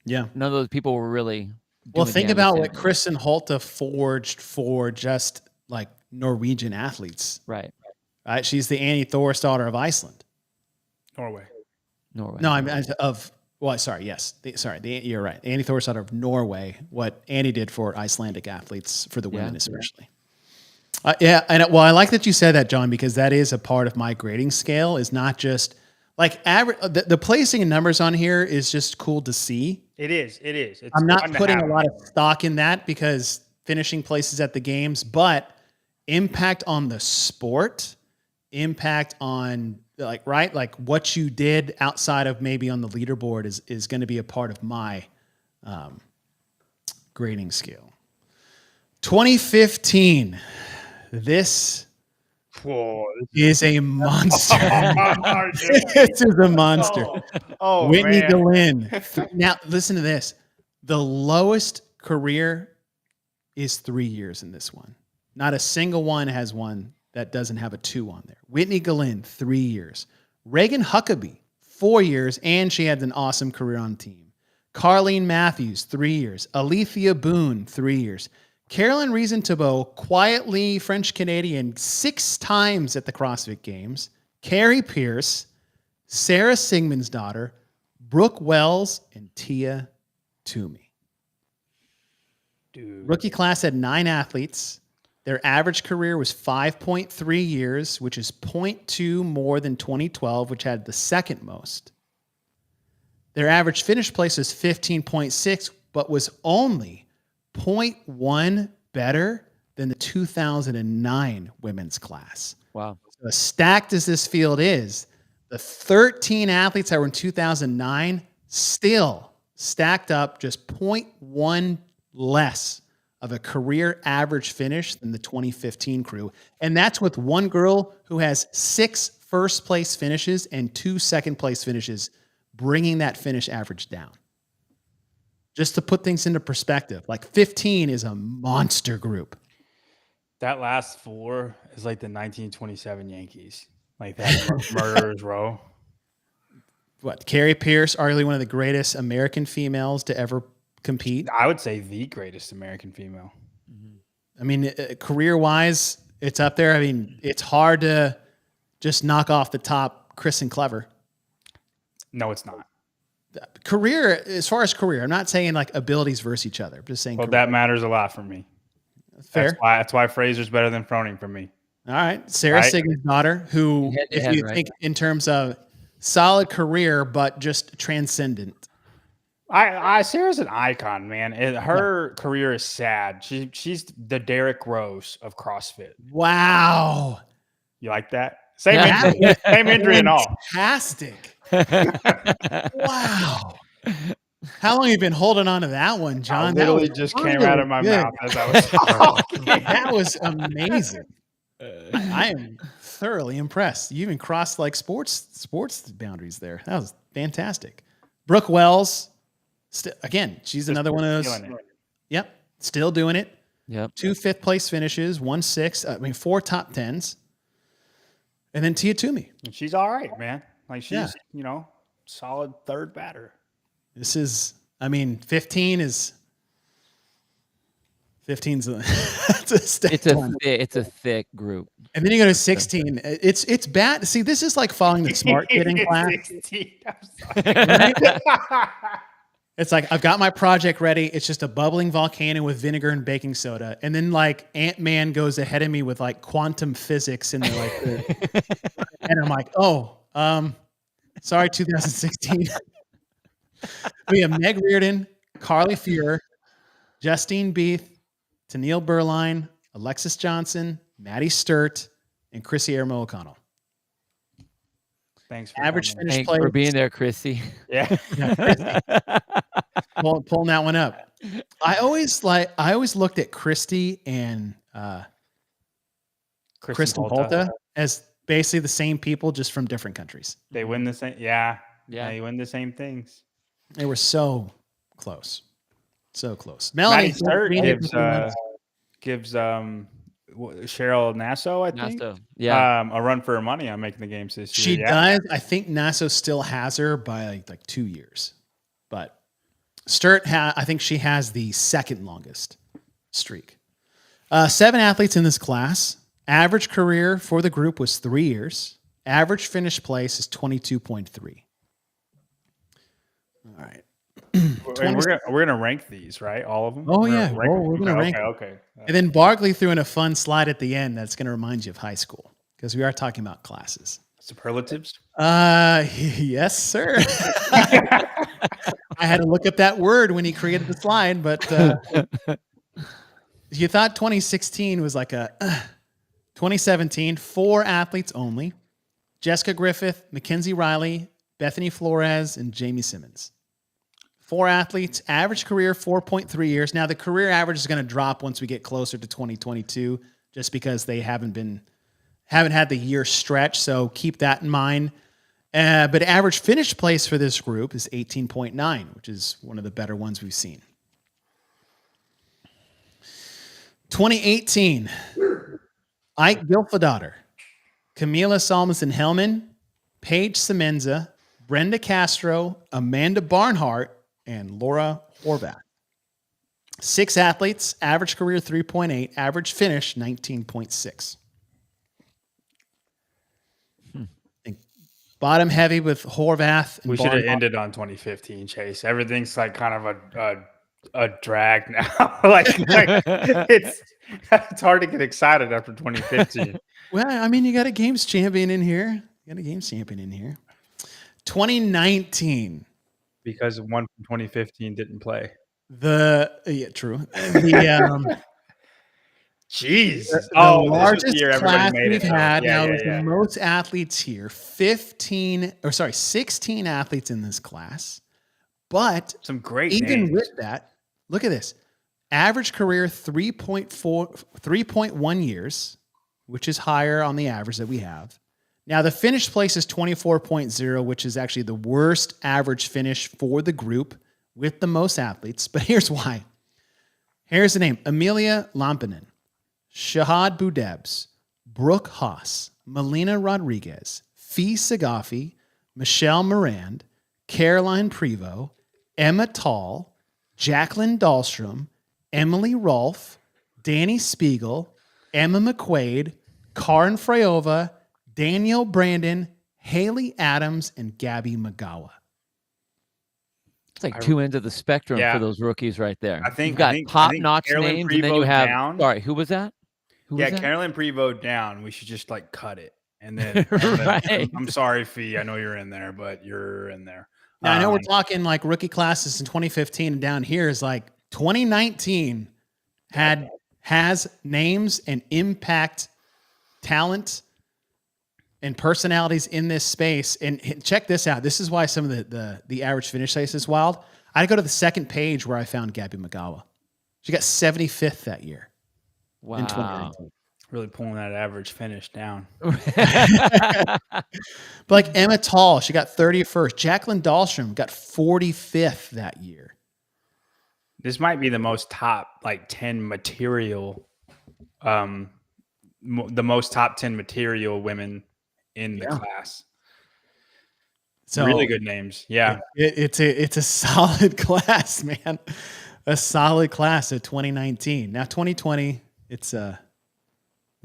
Speaker 5: were really.
Speaker 1: Well, think about what Kristen Holte forged for just like Norwegian athletes.
Speaker 5: Right.
Speaker 1: She's the Annie Thorisdottir of Iceland.
Speaker 4: Norway.
Speaker 1: No, I'm of. Well, sorry. Yes. You're right. Annie Thorisdottir of Norway. What Annie did for Icelandic athletes, for the women especially. I like that you said that, John, because that is a part of my grading scale. Is not just like average. The placing in numbers on here is just cool to see.
Speaker 4: It is.
Speaker 1: I'm not putting a lot of stock in that because finishing places at the games, but impact on the sport, impact on like what you did outside of maybe on the leaderboard is going to be a part of my grading scale. 2015. This is a monster. This is a monster. Whitney Gallin. Now, listen to this. The lowest career is 3 years in this one. Not a single one has one that doesn't have a 2 on there. Whitney Gallin, 3 years. Reagan Huckabee, 4 years, and she had an awesome career on the team. Carlene Matthews, 3 years. Alethea Boone, 3 years. Carolyn Reason-Thibault, quietly French-Canadian, 6 times at the CrossFit Games. Carrie Pierce, Sarah Sigmundsdottir, Brooke Wells, and Tia Toomey.
Speaker 4: Dude.
Speaker 1: Rookie class had 9 athletes. Their average career was 5.3 years, which is 0.2 more than 2012, which had the second most. Their average finish place was 15.6, but was only 0.1 better than the 2009 women's class.
Speaker 5: Wow.
Speaker 1: So as stacked as this field is, the 13 athletes that were in 2009 still stacked up just 0.1 less of a career average finish than the 2015 crew. And that's with one girl who has 6 first place finishes and 2 second place finishes, bringing that finish average down. Just to put things into perspective, like 15 is a monster group.
Speaker 4: That last 4 is like the 1927 Yankees, like that murderer's row.
Speaker 1: What? Carrie Pierce, arguably one of the greatest American females to ever compete.
Speaker 4: I would say the greatest American female.
Speaker 1: I mean, career-wise, it's up there. I mean, it's hard to just knock off the top Kristen Clever.
Speaker 4: No, it's not.
Speaker 1: Career, as far as career, I'm not saying like abilities versus each other. I'm just saying.
Speaker 4: Well, that matters a lot for me.
Speaker 1: Fair.
Speaker 4: That's why Fraser's better than Froning for me.
Speaker 1: All right, Sarah Sigmundsdottir, who, if you think in terms of solid career, but just transcendent.
Speaker 4: Sarah's an icon, man. Her career is sad. She's the Derrick Rose of CrossFit.
Speaker 1: Wow.
Speaker 4: You like that? Same injury and all.
Speaker 1: Fantastic. Wow. How long have you been holding on to that one, John?
Speaker 4: That literally just came out of my mouth as I was talking.
Speaker 1: That was amazing. I am thoroughly impressed. You even crossed like sports boundaries there. That was fantastic. Brooke Wells, again, she's another one of those. Yep, still doing it.
Speaker 5: Yep.
Speaker 1: 2 5th place finishes, 1 6th. 4 top 10s. And then Tia Toomey.
Speaker 4: And she's all right, man. Like she's, solid third batter.
Speaker 1: This is, 15 is. 15's
Speaker 5: it's a thick group.
Speaker 1: And then you go to 16. It's bad. See, this is like following the smart kid in class. 16, right? It's like I've got my project ready. It's just a bubbling volcano with vinegar and baking soda. And then like Ant-Man goes ahead of me with like quantum physics and and I'm like, sorry, 2016. We have Meg Reardon, Carly Fuhr, Justine Beath, Tennille Burline, Alexis Johnson, Maddie Sturt, and Chrissy Ermo O'Connell.
Speaker 4: Thanks for
Speaker 1: average
Speaker 4: coming.
Speaker 1: finish
Speaker 5: Thanks for being there, Chrissy.
Speaker 4: Yeah.
Speaker 1: Chrissy. Pulling that one up. I always looked at Christy and Kristen Holta as basically the same people, just from different countries.
Speaker 4: They win the same. Yeah. They win the same things.
Speaker 1: They were so close. So close.
Speaker 4: Melanie Sturt gives Cheryl Nassau, I think, a run for her money on making the games this year.
Speaker 1: She does. I think Nassau still has her by like 2 years. But Sturt, I think she has the second longest streak. 7 athletes in this class. Average career for the group was 3 years. Average finish place is 22.3. All right.
Speaker 4: And we're gonna rank these, right? All of them.
Speaker 1: Oh yeah, we're gonna rank.
Speaker 4: Okay.
Speaker 1: And then Barkley threw in a fun slide at the end that's gonna remind you of high school, because we are talking about classes.
Speaker 4: Superlatives.
Speaker 1: Yes, sir. I had to look up that word when he created the slide, but you thought 2016 was like a 2017. 4 athletes only: Jessica Griffith, Mackenzie Riley, Bethany Flores, and Jamie Simmons. 4 athletes, average career 4.3 years. Now the career average is going to drop once we get closer to 2022, just because they haven't had the year stretch. So keep that in mind. But average finish place for this group is 18.9, which is one of the better ones we've seen. 2018, Ike Gilfadaughter, Camila Salmonson-Hellman, Paige Semenza, Brenda Castro, Amanda Barnhart, and Laura Horvath. 6 athletes, average career 3.8, average finish 19.6. Bottom heavy with Horvath. And
Speaker 4: we should have ended on 2015, Chase. Everything's like kind of a drag now. like it's hard to get excited after 2015.
Speaker 1: Well, I mean, you got a games champion in here. 2019.
Speaker 4: Because one from 2015 didn't play.
Speaker 1: True.
Speaker 4: Jeez.
Speaker 1: The largest class we've had. The most athletes here. 16 athletes in this class. But
Speaker 4: some great
Speaker 1: even
Speaker 4: names.
Speaker 1: With that, look at this. Average career 3.1 years, which is higher on the average that we have. Now, the finish place is 24.0, which is actually the worst average finish for the group with the most athletes. But here's why. Here's the name: Amelia Lampinen, Shahad Boudebs, Brooke Haas, Melina Rodriguez, Fee Sagafi, Michelle Morand, Caroline Prevost, Emma Tall, Jacqueline Dahlstrom, Emily Rolfe, Danny Spiegel, Emma McQuaid, Karin Freyova, Danielle Brandon, Haley Adams, and Gabby Magawa.
Speaker 5: It's like 2 ends of the spectrum for those rookies right there.
Speaker 4: I think
Speaker 5: you've got top-notch names, and then you have
Speaker 4: down.
Speaker 5: Sorry, who was that?
Speaker 4: Carolyn Prevost down. We should just like cut it. And then,
Speaker 5: right.
Speaker 4: I'm sorry, Fee. I know you're in there, but you're in there.
Speaker 1: Now, I know we're talking like rookie classes in 2015, and down here is like 2019 has names and impact, talent, and personalities in this space. And check this out. This is why some of the average finish place is wild. I go to the second page where I found Gabby Magawa. She got 75th that year.
Speaker 5: Wow.
Speaker 1: In 2019.
Speaker 4: Really pulling that average finish down.
Speaker 1: But like Emma Tall, she got 31st. Jacqueline Dahlstrom got 45th that year.
Speaker 4: This might be the most top 10 material, the most top 10 material women in the class. So really good names. Yeah.
Speaker 1: It's a solid class, man. A solid class of 2019. Now 2020, it's a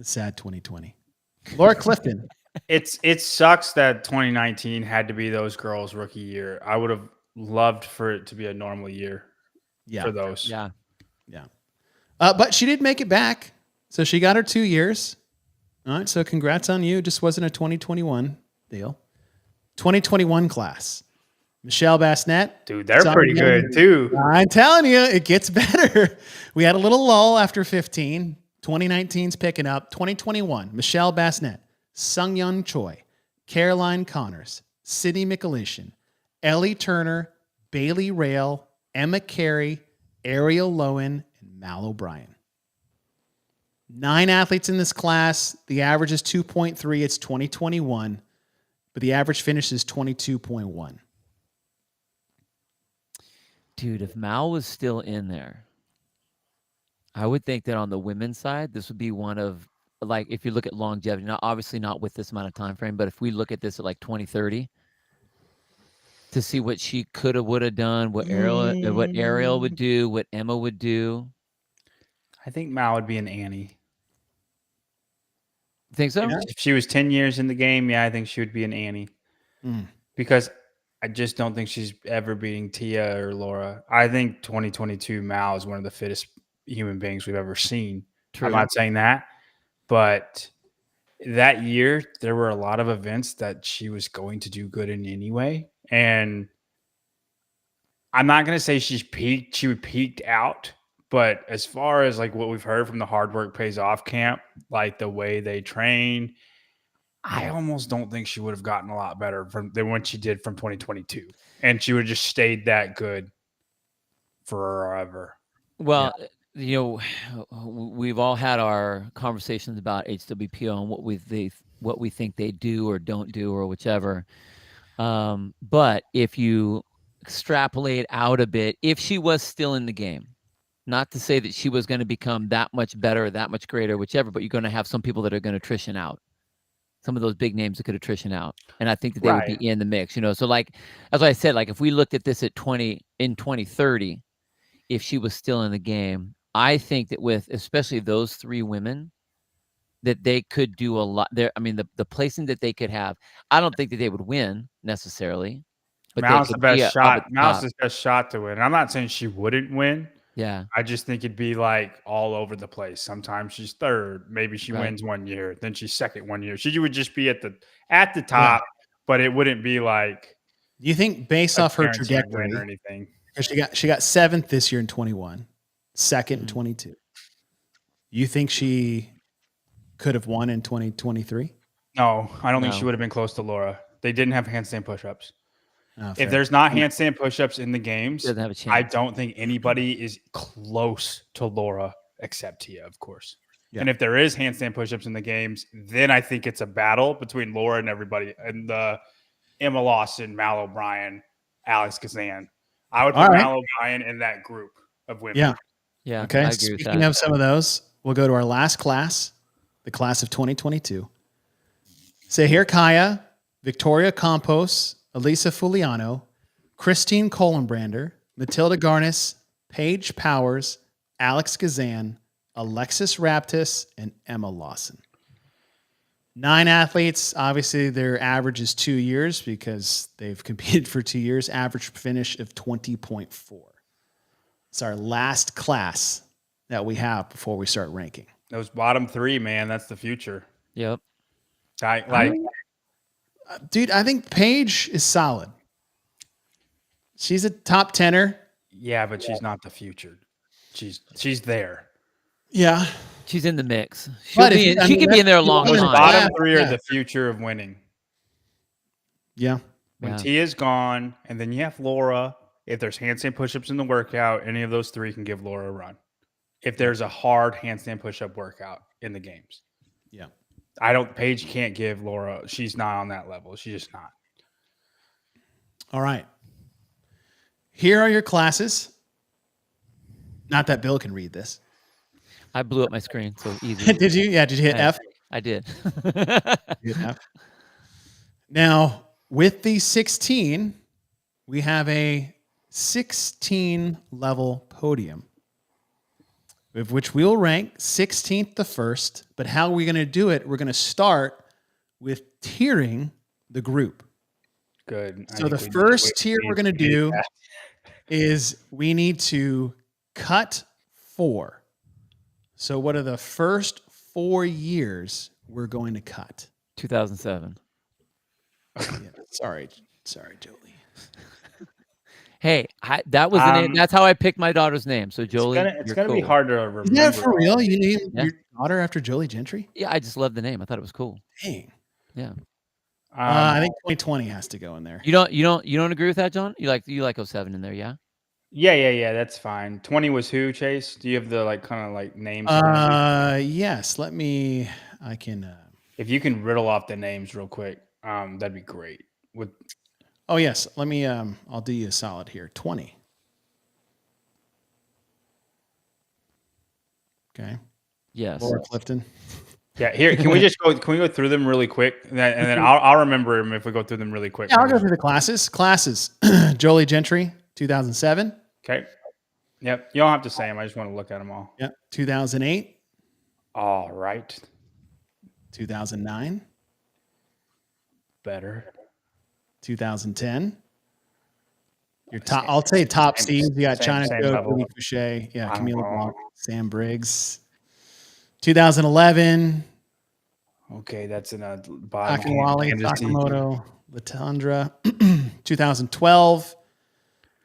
Speaker 1: sad 2020. Laura Clifton.
Speaker 4: It sucks that 2019 had to be those girls' rookie year. I would have loved for it to be a normal year for those.
Speaker 5: Yeah.
Speaker 1: But she did make it back. So she got her 2 years. All right. So congrats on you. It just wasn't a 2021 deal. 2021 class. Michelle Bassnett.
Speaker 4: Dude, they're pretty good too.
Speaker 1: I'm telling you, it gets better. We had a little lull after 15. 2019's picking up. 2021, Michelle Bassnett, Sungyeon Choi, Caroline Connors, Sydney McAlishan, Ellie Turner, Bailey Rail, Emma Carey, Ariel Lowen, and Mal O'Brien. 9 athletes in this class. The average is 2.3. It's 2021, but the average finish is 22.1.
Speaker 5: Dude, if Mal was still in there, I would think that on the women's side, this would be one of, like, if you look at longevity, not obviously not with this amount of time frame, but if we look at this at like 2030, to see what she could have, would have done, what Ariel would do, what Emma would do.
Speaker 4: I think Mal would be an Annie.
Speaker 5: Think so?
Speaker 4: If she was 10 years in the game, yeah, I think she would be an Annie. Because I just don't think she's ever beating Tia or Laura. I think 2022 Mal is one of the fittest human beings we've ever seen. True. I'm not saying that, but that year there were a lot of events that she was going to do good in anyway. And I'm not going to say she peaked out, but as far as like what we've heard from the hard work pays off camp, like the way they train, I almost don't think she would have gotten a lot better than what she did from 2022. And she would have just stayed that good forever.
Speaker 5: Well, we've all had our conversations about HWPO and what we think they do or don't do or whichever. But if you extrapolate out a bit, if she was still in the game, not to say that she was going to become that much better or that much greater, whichever, but you're going to have some people that are going to attrition out. Some of those big names that could attrition out. And I think that they would be in the mix, So like, as I said, like if we looked at this in 2030, if she was still in the game, I think that with especially those 3 women, that they could do a lot there. I mean, the placing that they could have, I don't think that they would win necessarily. But
Speaker 4: Mal's the best shot. Mal's the best shot to win. And I'm not saying she wouldn't win.
Speaker 5: Yeah.
Speaker 4: I just think it'd be like all over the place. Sometimes she's third. Maybe she wins one year. Then she's second one year. She would just be at the top, but it wouldn't be like.
Speaker 1: Do you think based off her trajectory
Speaker 4: or anything?
Speaker 1: Because she got 7th this year in 21, 2nd in 22. You think she could have won in 2023?
Speaker 4: No, I don't think she would have been close to Laura. They didn't have handstand push-ups.
Speaker 1: Oh,
Speaker 4: if there's not handstand push-ups in the games,
Speaker 5: doesn't have a chance.
Speaker 4: I don't think anybody is close to Laura except Tia, of course. Yeah. And if there is handstand push-ups in the games, then I think it's a battle between Laura and everybody. And Emma Lawson, Mal O'Brien, Alex Kazan. I would put Mal O'Brien in that group of women.
Speaker 5: Yeah.
Speaker 1: Okay. Speaking of some of those, we'll go to our last class, the class of 2022. Sahir Kaya, Victoria Campos, Elisa Fuliano, Christine Kohlenbrander, Matilda Garnis, Paige Powers, Alex Kazan, Alexis Raptis, and Emma Lawson. 9 athletes. Obviously, their average is 2 years because they've competed for 2 years. Average finish of 20.4. It's our last class that we have before we start ranking.
Speaker 4: Those bottom 3, man, that's the future.
Speaker 5: Yep.
Speaker 1: Dude, I think Paige is solid. She's a top 10er.
Speaker 4: Yeah, but she's not the future. She's there.
Speaker 1: Yeah.
Speaker 5: She's in the mix. She can be in there a long time.
Speaker 4: Bottom 3 are the future of winning.
Speaker 1: Yeah.
Speaker 4: When Tia's gone, and then you have Laura. If there's handstand push-ups in the workout, any of those 3 can give Laura a run. If there's a hard handstand push-up workout in the games.
Speaker 1: Yeah.
Speaker 4: Paige can't give Laura. She's not on that level. She's just not.
Speaker 1: All right. Here are your classes. Not that Bill can read this.
Speaker 5: I blew up my screen, so easy.
Speaker 1: Did you? Yeah. Did you hit F?
Speaker 5: I did.
Speaker 1: You hit F. Now, with the 16, we have a 16 level podium, of which we'll rank 16th to first. But how are we going to do it? We're going to start with tiering the group.
Speaker 4: Good.
Speaker 1: So the first tier we're going to do is we need to cut 4. So what are the first 4 years we're going to cut?
Speaker 5: 2007.
Speaker 1: Sorry, Jolie.
Speaker 5: Hey, that was the name. That's how I picked my daughter's name. So Jolie,
Speaker 4: it's gonna be hard to remember.
Speaker 1: Is that for real? You named your daughter after Jolie Gentry?
Speaker 5: Yeah, I just love the name. I thought it was cool.
Speaker 1: Dang.
Speaker 5: Yeah.
Speaker 1: I think 2020 has to go in there.
Speaker 5: You don't agree with that, John? You like 07 in there, yeah?
Speaker 4: Yeah. That's fine. 20 was who, Chase? Do you have the kind of names?
Speaker 1: Yes. I can.
Speaker 4: If you can riddle off the names real quick, that'd be great.
Speaker 1: Oh yes. Let me. I'll do you a solid here. 20. Okay.
Speaker 5: Yes.
Speaker 1: Laura Clifton.
Speaker 4: Yeah. Here, can we go through them really quick, and then I'll remember them if we go through them really quick.
Speaker 1: Yeah, I'll go through the classes. Jolie Gentry, 2007.
Speaker 4: Okay. Yep. You don't have to say them. I just want to look at them all.
Speaker 1: Yep. 2008.
Speaker 4: All right.
Speaker 1: 2009.
Speaker 4: Better.
Speaker 1: 2010. Your top. I'll say top seeds. You got China Joe, Billy Couchet, Camila Blanc, Sam Briggs. 2011.
Speaker 4: Okay, that's in a
Speaker 1: Akinwale, Sakamoto, Latondra. 2012.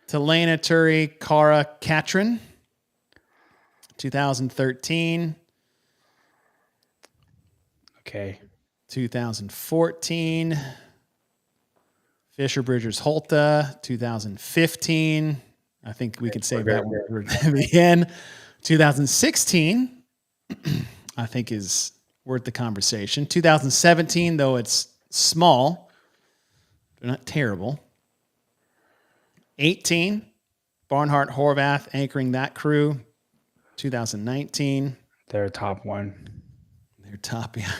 Speaker 1: Telena Turi, Cara Katrin. 2013.
Speaker 4: Okay.
Speaker 1: 2014. Fisher Bridgers Holta. 2015. I think we could save that one for the end. 2016, I think, is worth the conversation. 2017, though it's small, they're not terrible. 18, Barnhart Horvath anchoring that crew. 2019,
Speaker 4: they're top one.
Speaker 1: They're top, yeah.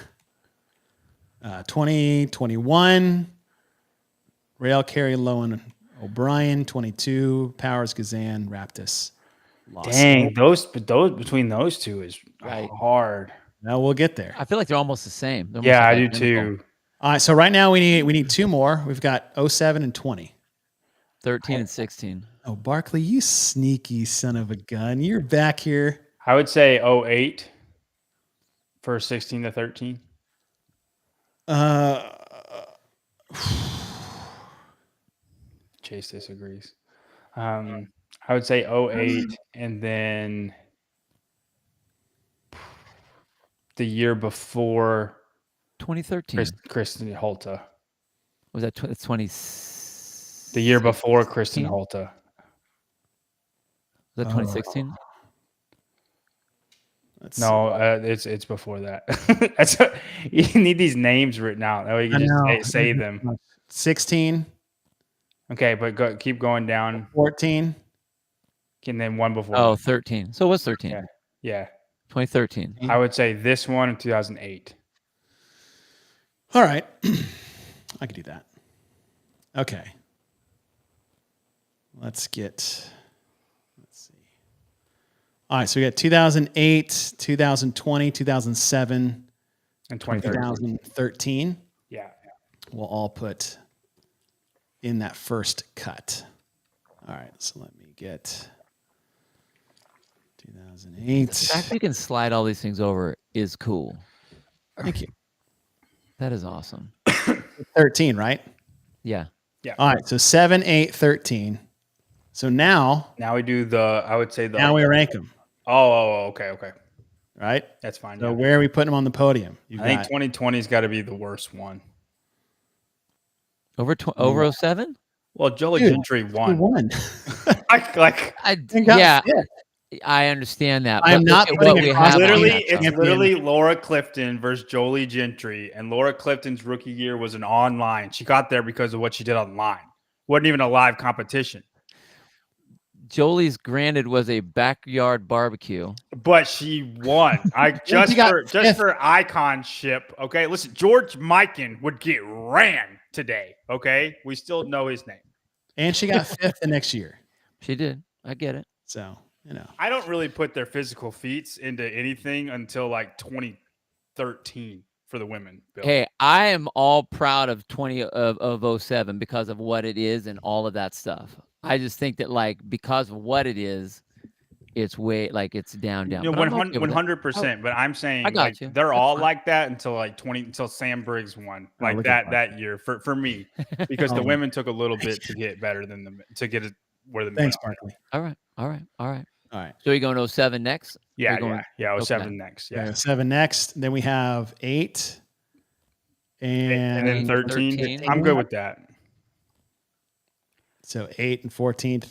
Speaker 1: 2021, Rail Carey Lowen O'Brien. 22, Powers Gazan Raptis.
Speaker 4: Dang, those between those two is hard.
Speaker 1: No, we'll get there.
Speaker 5: I feel like they're almost the same.
Speaker 4: Yeah, I do too.
Speaker 1: All right, so right now we need two more. We've got 07 and 20.
Speaker 5: 13 and 16.
Speaker 1: Oh, Barkley, you sneaky son of a gun. You're back here.
Speaker 4: I would say 08 for 16 to 13. Chase disagrees. I would say 08 and then the year before
Speaker 5: 2013.
Speaker 4: Kristen Holta.
Speaker 5: Was that 20?
Speaker 4: The year before Kristen Holta.
Speaker 5: Was that 2016?
Speaker 4: It's before that. You need these names written out. That way you can just say them.
Speaker 1: 16.
Speaker 4: Okay, but keep going down.
Speaker 1: 14.
Speaker 4: And then one before.
Speaker 5: Oh, 13. So it was 13.
Speaker 4: Yeah.
Speaker 5: 2013.
Speaker 4: I would say this one in 2008.
Speaker 1: All right. I could do that. Okay. Let's see. All right, so we got 2008, 2020, 2007,
Speaker 4: and 2013.
Speaker 1: Yeah. We'll all put in that first cut. All right, so let me get 2008.
Speaker 5: The fact you can slide all these things over is cool.
Speaker 1: Thank you.
Speaker 5: That is awesome.
Speaker 1: 13, right?
Speaker 5: Yeah.
Speaker 1: All right, so 7, 8, 13. So now
Speaker 4: we do
Speaker 1: now we rank them.
Speaker 4: Oh, okay.
Speaker 1: Right?
Speaker 4: That's fine.
Speaker 1: So where are we putting them on the podium?
Speaker 4: I think 2020's got to be the worst one.
Speaker 5: Over 07?
Speaker 4: Well, Jolie Gentry won.
Speaker 5: I understand that.
Speaker 1: I'm not putting it
Speaker 4: It's literally Laura Clifton versus Jolie Gentry, and Laura Clifton's rookie year was an online. She got there because of what she did online. Wasn't even a live competition.
Speaker 5: Jolie's, granted, was a backyard barbecue,
Speaker 4: but she won. Just for iconship. Okay, listen, George Mikan would get ran today. Okay, we still know his name,
Speaker 1: and she got 5th the next year.
Speaker 5: She did. I get it.
Speaker 1: So
Speaker 4: I don't really put their physical feats into anything until 2013 for the women. Bill.
Speaker 5: Hey, I am all proud of 07 because of what it is and all of that stuff. I just think that because of what it is, it's way it's down.
Speaker 4: 100%. But I'm saying they're all like that until until Sam Briggs won that year for me, because the women took a little bit to get better than to get it where the men.
Speaker 1: Thanks, Barkley.
Speaker 5: All right. So you're going 07 next?
Speaker 4: Yeah. 07 next. Yeah.
Speaker 1: 7 next. Then we have 8. And
Speaker 4: then 13. I'm good with that.
Speaker 1: So 8 and 14th,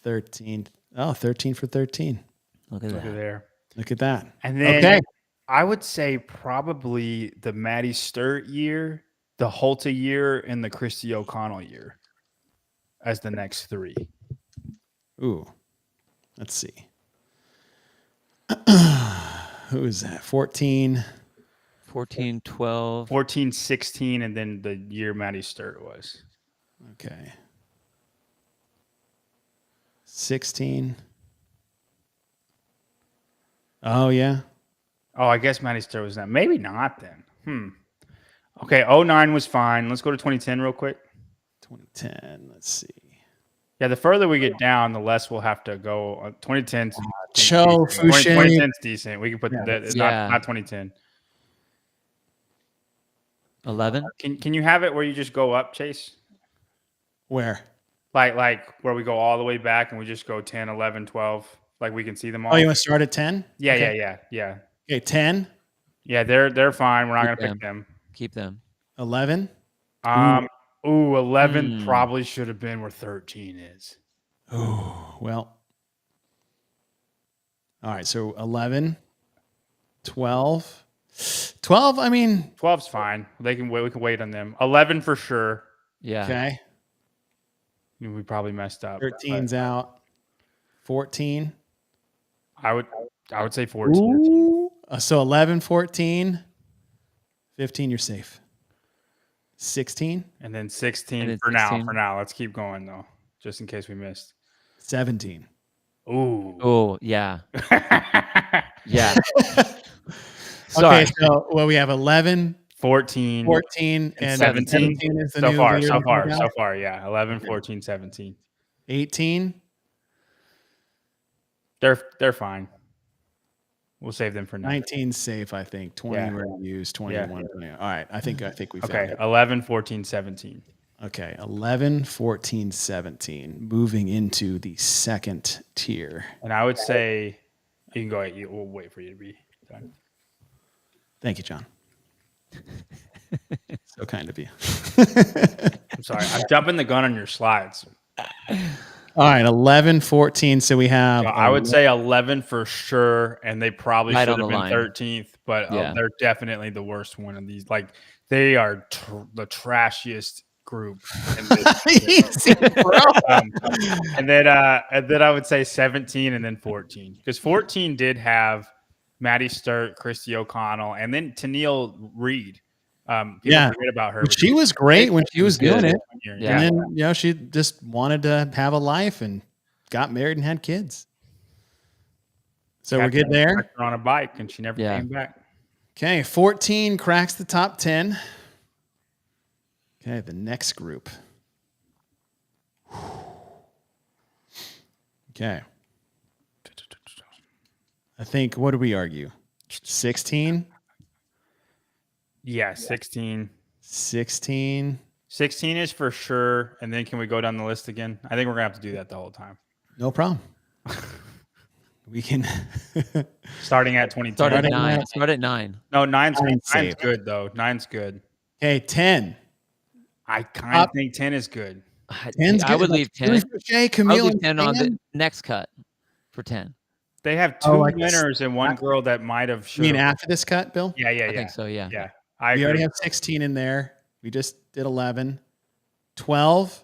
Speaker 1: 13th. Oh, 13 for 13.
Speaker 5: Look at that.
Speaker 4: There.
Speaker 1: Look at that.
Speaker 4: And then I would say probably the Maddie Sturt year, the Hulta year, and the Christy O'Connell year as the next 3.
Speaker 1: Ooh, let's see. Who is that? 14,
Speaker 5: 12.
Speaker 4: 14, 16, and then the year Maddie Sturt was.
Speaker 1: Okay. 16. Oh, yeah.
Speaker 4: Oh, I guess Maddie Sturt was that. Maybe not then. Okay, 09 was fine. Let's go to 2010 real quick.
Speaker 1: 2010. Let's see.
Speaker 4: Yeah, the further we get down, the less we'll have to go. 2010.
Speaker 1: Cho Fouché.
Speaker 4: 2010's decent. We can put that. It's not 2010.
Speaker 5: 11.
Speaker 4: Can you have it where you just go up, Chase?
Speaker 1: Where?
Speaker 4: Like where we go all the way back and we just go 10, 11, 12. Like we can see them all.
Speaker 1: Oh, you want to start at 10?
Speaker 4: Yeah,
Speaker 1: okay.
Speaker 4: yeah.
Speaker 1: Okay, 10.
Speaker 4: Yeah, they're fine. We're not going to pick them.
Speaker 5: Keep them.
Speaker 1: 11.
Speaker 4: 11 probably should have been where 13 is.
Speaker 1: Oh, well. All right, so 11, 12. 12, I mean.
Speaker 4: 12's fine. They can wait. We can wait on them. 11 for sure.
Speaker 5: Yeah.
Speaker 1: Okay.
Speaker 4: We probably messed up.
Speaker 1: 13's out. 14.
Speaker 4: I would say 14.
Speaker 1: Ooh. So 11, 14. 15, you're safe. 16.
Speaker 4: And then 16
Speaker 5: then
Speaker 4: for
Speaker 5: 16.
Speaker 4: now. Let's keep going though, just in case we missed.
Speaker 1: 17.
Speaker 4: Ooh.
Speaker 5: Oh, yeah. Yeah. Sorry.
Speaker 1: Okay, so we have 11,
Speaker 4: 14,
Speaker 1: 14, and
Speaker 4: 17
Speaker 1: is the
Speaker 4: so
Speaker 1: new
Speaker 4: far.
Speaker 1: year
Speaker 4: So far, yeah. 11, 14, 17.
Speaker 1: 18.
Speaker 4: They're fine. We'll save them for now.
Speaker 1: 19 safe, I think. 20 were used, 21. 20. All right, I think we found it.
Speaker 4: 11, 14, 17.
Speaker 1: Okay, 11, 14, 17. Moving into the second tier.
Speaker 4: And I would say you can go ahead. We'll wait for you to be done.
Speaker 1: Thank you, John. So kind of you.
Speaker 4: I'm sorry. I'm jumping the gun on your slides.
Speaker 1: All right, 11, 14. So we have.
Speaker 4: I would say 11 for sure, and they probably
Speaker 5: Right
Speaker 4: should
Speaker 5: on
Speaker 4: have
Speaker 5: the
Speaker 4: been
Speaker 5: line.
Speaker 4: 13th, but they're definitely the worst one of these. Like they are the trashiest group. In this and then I would say 17 and then 14 because 14 did have Maddie Sturt, Christy O'Connell, and then Tennille Reed. People forget about her.
Speaker 1: She was great when she was doing it.
Speaker 5: Yeah.
Speaker 1: And then, she just wanted to have a life and got married and had kids. So we're good there.
Speaker 4: On a bike, and she never came back.
Speaker 1: Okay, 14 cracks the top 10. Okay, the next group. Okay. I think, what do we argue? 16?
Speaker 4: Yeah, 16.
Speaker 1: 16.
Speaker 4: 16 is for sure. And then can we go down the list again? I think we're going to have to do that the whole time.
Speaker 1: No problem. We can.
Speaker 4: Starting at 22.
Speaker 5: Start at 9. Start at 9.
Speaker 4: No, 9's good, though. 9's good.
Speaker 1: Okay, 10.
Speaker 4: I kind of think 10 is good.
Speaker 1: 10's
Speaker 5: I would leave 10.
Speaker 1: Camille,
Speaker 5: I would leave 10 on the next cut for 10.
Speaker 4: They have two winners and one girl that might have.
Speaker 1: You mean after this cut, Bill?
Speaker 4: Yeah.
Speaker 5: I think so, yeah.
Speaker 4: Yeah.
Speaker 1: We already have 16 in there. We just did 11. 12.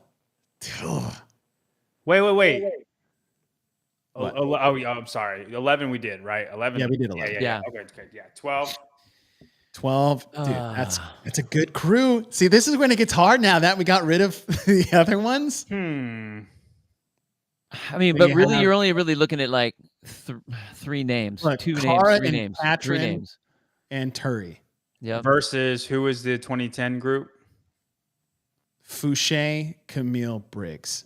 Speaker 4: Wait. Oh, I'm sorry. 11 we did, right? 11.
Speaker 1: Yeah, we did 11.
Speaker 4: Yeah. Okay, yeah. 12.
Speaker 1: 12. Dude, that's a good crew. See, this is when it gets hard now that we got rid of the other ones.
Speaker 5: I mean, but really, you're only really looking at like three names.
Speaker 1: Look,
Speaker 5: 2
Speaker 1: Cara
Speaker 5: names, 3
Speaker 1: and
Speaker 5: names.
Speaker 1: Patrin
Speaker 5: 3 names.
Speaker 1: And Turi.
Speaker 5: Yep.
Speaker 4: Versus who was the 2010 group?
Speaker 1: Fouché, Camille Briggs.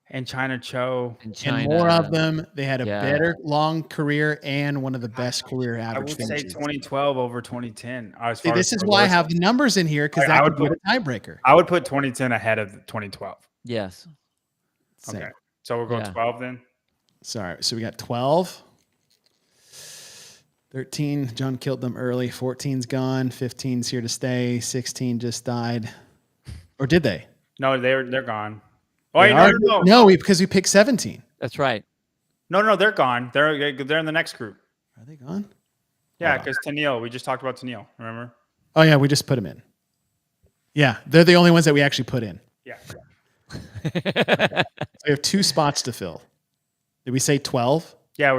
Speaker 4: And China Cho.
Speaker 1: And more of them. They had a better long career and one of the best career average
Speaker 4: finishes. I would say 2012 over 2010.
Speaker 1: See, this is why I have the numbers in here because that would be a tiebreaker.
Speaker 4: I would put 2010 ahead of 2012.
Speaker 5: Yes.
Speaker 1: Same.
Speaker 4: Okay. So we'll go 12 then?
Speaker 1: Sorry. So we got 12. 13, John killed them early. 14's gone. 15's here to stay. 16 just died. Or did they?
Speaker 4: No, they're gone. Oh, no.
Speaker 1: No, because we picked 17.
Speaker 5: That's right.
Speaker 4: No, they're gone. They're in the next group.
Speaker 1: Are they gone?
Speaker 4: Yeah, because Tennille, we just talked about Tennille, remember?
Speaker 1: Oh, yeah, we just put them in. Yeah, they're the only ones that we actually put in.
Speaker 4: Yeah.
Speaker 1: So we have 2 spots to fill. Did we say 12?
Speaker 4: Yeah,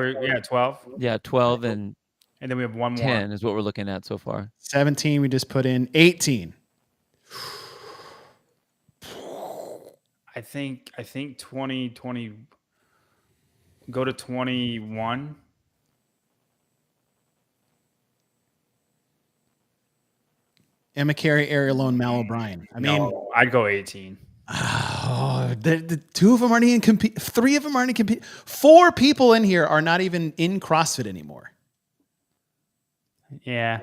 Speaker 4: 12.
Speaker 5: Yeah, 12 and
Speaker 4: then we have one more.
Speaker 5: 10 is what we're looking at so far.
Speaker 1: 17, we just put in. 18.
Speaker 4: I think 2020 go to 21.
Speaker 1: Emma Carey, Ariel Lone, Mal O'Brien. I mean,
Speaker 4: no, I'd go 18.
Speaker 1: Oh, the 2 of them aren't even compete. 3 of them aren't even compete. 4 people in here are not even in CrossFit anymore.
Speaker 4: Yeah.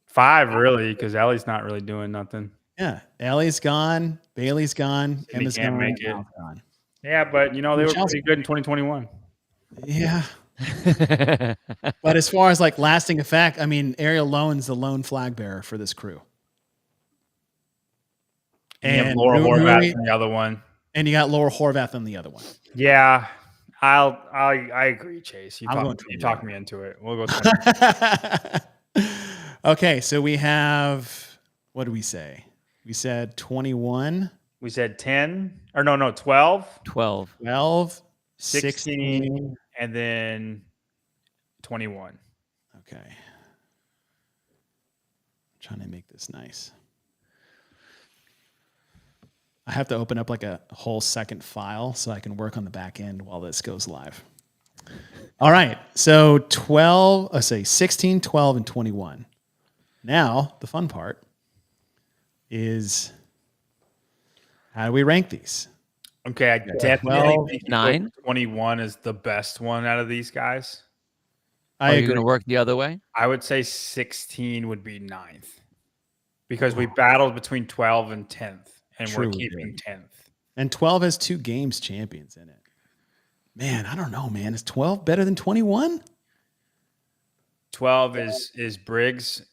Speaker 4: 5 really, because Ellie's not really doing nothing.
Speaker 1: Yeah, Ellie's gone, Bailey's gone,
Speaker 4: Cindy
Speaker 1: Emma's
Speaker 4: can't
Speaker 1: gone,
Speaker 4: make it.
Speaker 1: Mal's gone.
Speaker 4: Yeah, but they were pretty good in 2021.
Speaker 1: Yeah. But as far as like lasting effect, I mean, Ariel Lone's the lone flag bearer for this crew.
Speaker 4: And Laura Horvath on the other one.
Speaker 1: And you got Laura Horvath on the other one.
Speaker 4: Yeah. I agree, Chase. You talked me into it. We'll go
Speaker 1: 20. Okay, so we have, what did we say? We said 21.
Speaker 4: We said 10. Or no, 12.
Speaker 5: 12.
Speaker 4: 16. And then 21.
Speaker 1: Okay. I'm trying to make this nice. I have to open up like a whole second file so I can work on the back end while this goes live. All right. So 16, 12, and 21. Now, the fun part is how do we rank these?
Speaker 4: Okay, I definitely think
Speaker 5: 9.
Speaker 4: 21 is the best one out of these guys.
Speaker 5: Are you going to work the other way?
Speaker 4: I would say 16 would be 9th because we battled between 12 and 10th, and we're keeping 10th.
Speaker 1: And 12 has 2 games champions in it. Man, I don't know, man. Is 12 better than 21?
Speaker 4: 12 is Briggs.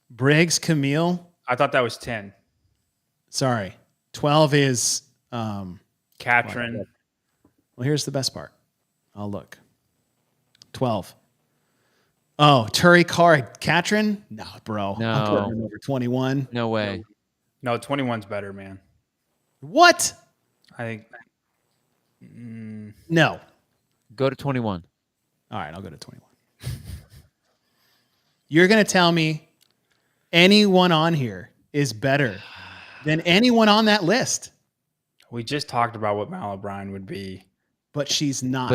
Speaker 1: Briggs, Camille.
Speaker 4: I thought that was 10.
Speaker 1: Sorry. 12 is
Speaker 4: Katrin.
Speaker 1: Well, here's the best part. I'll look. 12. Oh, Turi Card. Katrin? No, bro.
Speaker 5: No.
Speaker 1: I'm putting him over 21.
Speaker 5: No way.
Speaker 4: No, 21's better, man.
Speaker 1: What?
Speaker 4: I think.
Speaker 1: No.
Speaker 5: Go to 21.
Speaker 1: All right, I'll go to 21. You're going to tell me anyone on here is better than anyone on that list.
Speaker 4: We just talked about what Mal O'Brien would be.
Speaker 1: But she's not.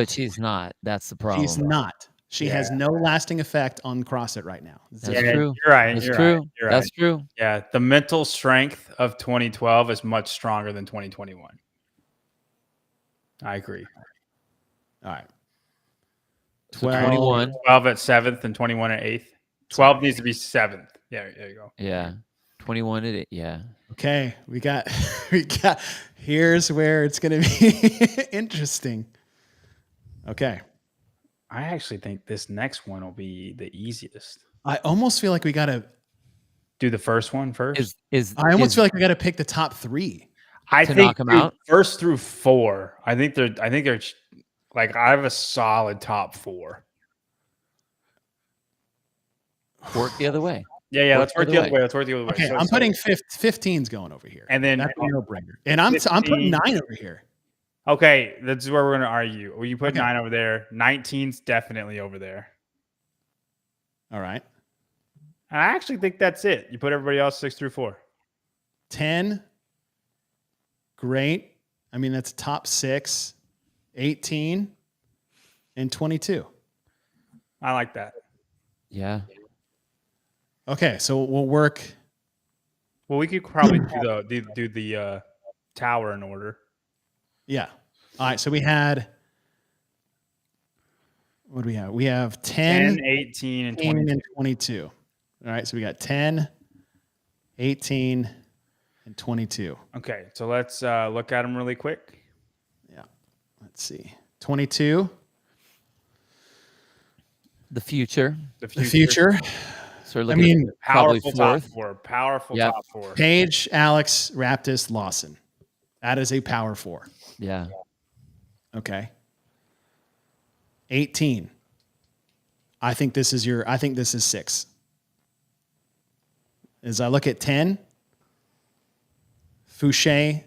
Speaker 5: That's the problem.
Speaker 1: She's not. She has no lasting effect on CrossFit right now.
Speaker 5: That's true.
Speaker 4: You're right.
Speaker 5: That's
Speaker 4: you're
Speaker 5: true.
Speaker 4: Right, you're
Speaker 5: That's
Speaker 4: right.
Speaker 5: true.
Speaker 4: Yeah, the mental strength of 2012 is much stronger than 2021. I agree.
Speaker 1: All right.
Speaker 5: 21.
Speaker 4: 12 at 7th and 21 at 8th. 12 needs to be 7th. Yeah, there you go.
Speaker 5: Yeah. 21 at 8. Yeah.
Speaker 1: Okay, we got here's where it's going to be interesting. Okay.
Speaker 4: I actually think this next one will be the easiest.
Speaker 1: I almost feel like we got to
Speaker 4: do the first one first.
Speaker 1: I almost feel like we got to pick the top 3.
Speaker 4: I think knock them out? First through 4. I think they're like I have a solid top 4.
Speaker 5: Work the other way.
Speaker 4: Yeah. Let's work the other way.
Speaker 1: Okay, so, I'm putting 15's going over here.
Speaker 4: And then
Speaker 1: that's a no-brainer. And I'm putting 9 over here.
Speaker 4: Okay, that's where we're going to argue. Well, you put 9 over there. 19's definitely over there.
Speaker 1: All right.
Speaker 4: I actually think that's it. You put everybody else 6 through 4.
Speaker 1: 10. Great. I mean, that's top 6. 18 and 22.
Speaker 4: I like that.
Speaker 5: Yeah.
Speaker 1: Okay, so we'll work.
Speaker 4: Well, we could probably do the tower in order.
Speaker 1: Yeah. All right. So we had. What do we have? We have 10,
Speaker 4: 18, and
Speaker 1: 22. All right. So we got 10, 18, and 22.
Speaker 4: Okay. So let's look at them really quick.
Speaker 1: Yeah. Let's see. 22.
Speaker 5: The future.
Speaker 1: The future.
Speaker 5: So I mean,
Speaker 4: powerful
Speaker 5: probably
Speaker 4: top four. Powerful top four.
Speaker 1: Paige, Alex, Raptis, Lawson. That is a power four.
Speaker 5: Yeah.
Speaker 1: Okay. 18. I think this is 6. As I look at 10, Fouché.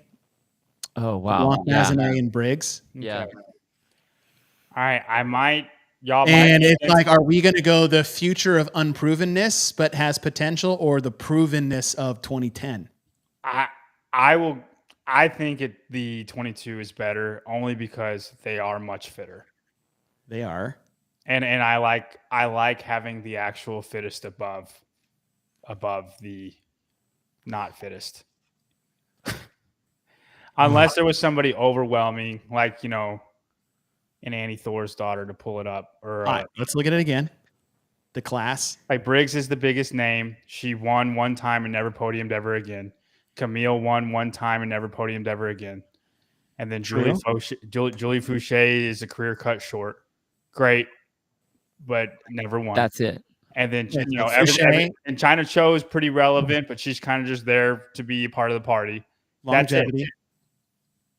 Speaker 5: Oh, wow.
Speaker 1: Mazenay and Briggs.
Speaker 5: Yeah.
Speaker 4: Okay. All right. Y'all
Speaker 1: and it's like, are we going to go the future of unprovenness, but has potential, or the provenness of 2010?
Speaker 4: I think the 22 is better only because they are much fitter.
Speaker 1: They are.
Speaker 4: And I like having the actual fittest above the not fittest. Unless there was somebody overwhelming, like, an Annie Thor's daughter to pull it up. Or
Speaker 1: all right, let's look at it again. The class.
Speaker 4: Like Briggs is the biggest name. She won one time and never podiumed ever again. Camille won one time and never podiumed ever again. And then Julie Fouché is a career cut short. Great, but never won.
Speaker 5: That's it.
Speaker 4: And then, and China Cho is pretty relevant, but she's kind of just there to be a part of the party.
Speaker 1: Longevity.
Speaker 4: That's it.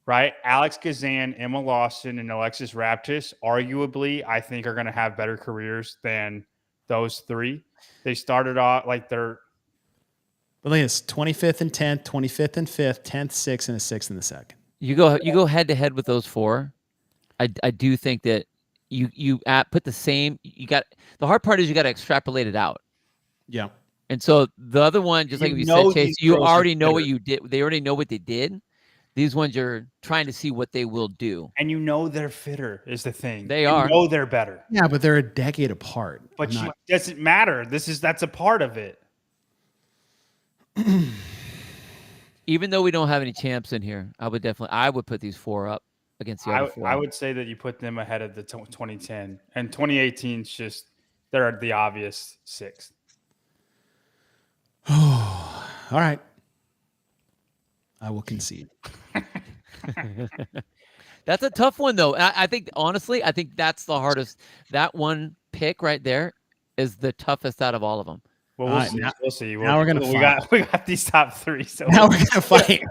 Speaker 4: Right? Alex Kazan, Emma Lawson, and Alexis Raptis, arguably, I think are going to have better careers than those three. They started off like they're.
Speaker 1: But look at this: 25th and 10th, 25th and 5th, 10th, 6th, and a 6th in the second.
Speaker 5: You go head to head with those four. I do think that you put the same. The hard part is you got to extrapolate it out.
Speaker 1: Yeah.
Speaker 5: And so the other one, just like you said, Chase, you already know what you did. They already know what they did. These ones are trying to see what they will do.
Speaker 4: And they're fitter is the thing.
Speaker 5: They are.
Speaker 4: They're better.
Speaker 1: Yeah, but they're a decade apart.
Speaker 4: But it doesn't matter. That's a part of it.
Speaker 5: Even though we don't have any champs in here, I would put these four up against the other four.
Speaker 4: I would say that you put them ahead of the 2010. And 2018 is just, they're the obvious 6th.
Speaker 1: All right. I will concede.
Speaker 5: That's a tough one, though. I think, honestly, that's the hardest. That one pick right there is the toughest out of all of them.
Speaker 4: Well, we'll see.
Speaker 1: Now we're gonna fight.
Speaker 4: We got these top 3. So
Speaker 1: now we're gonna fight.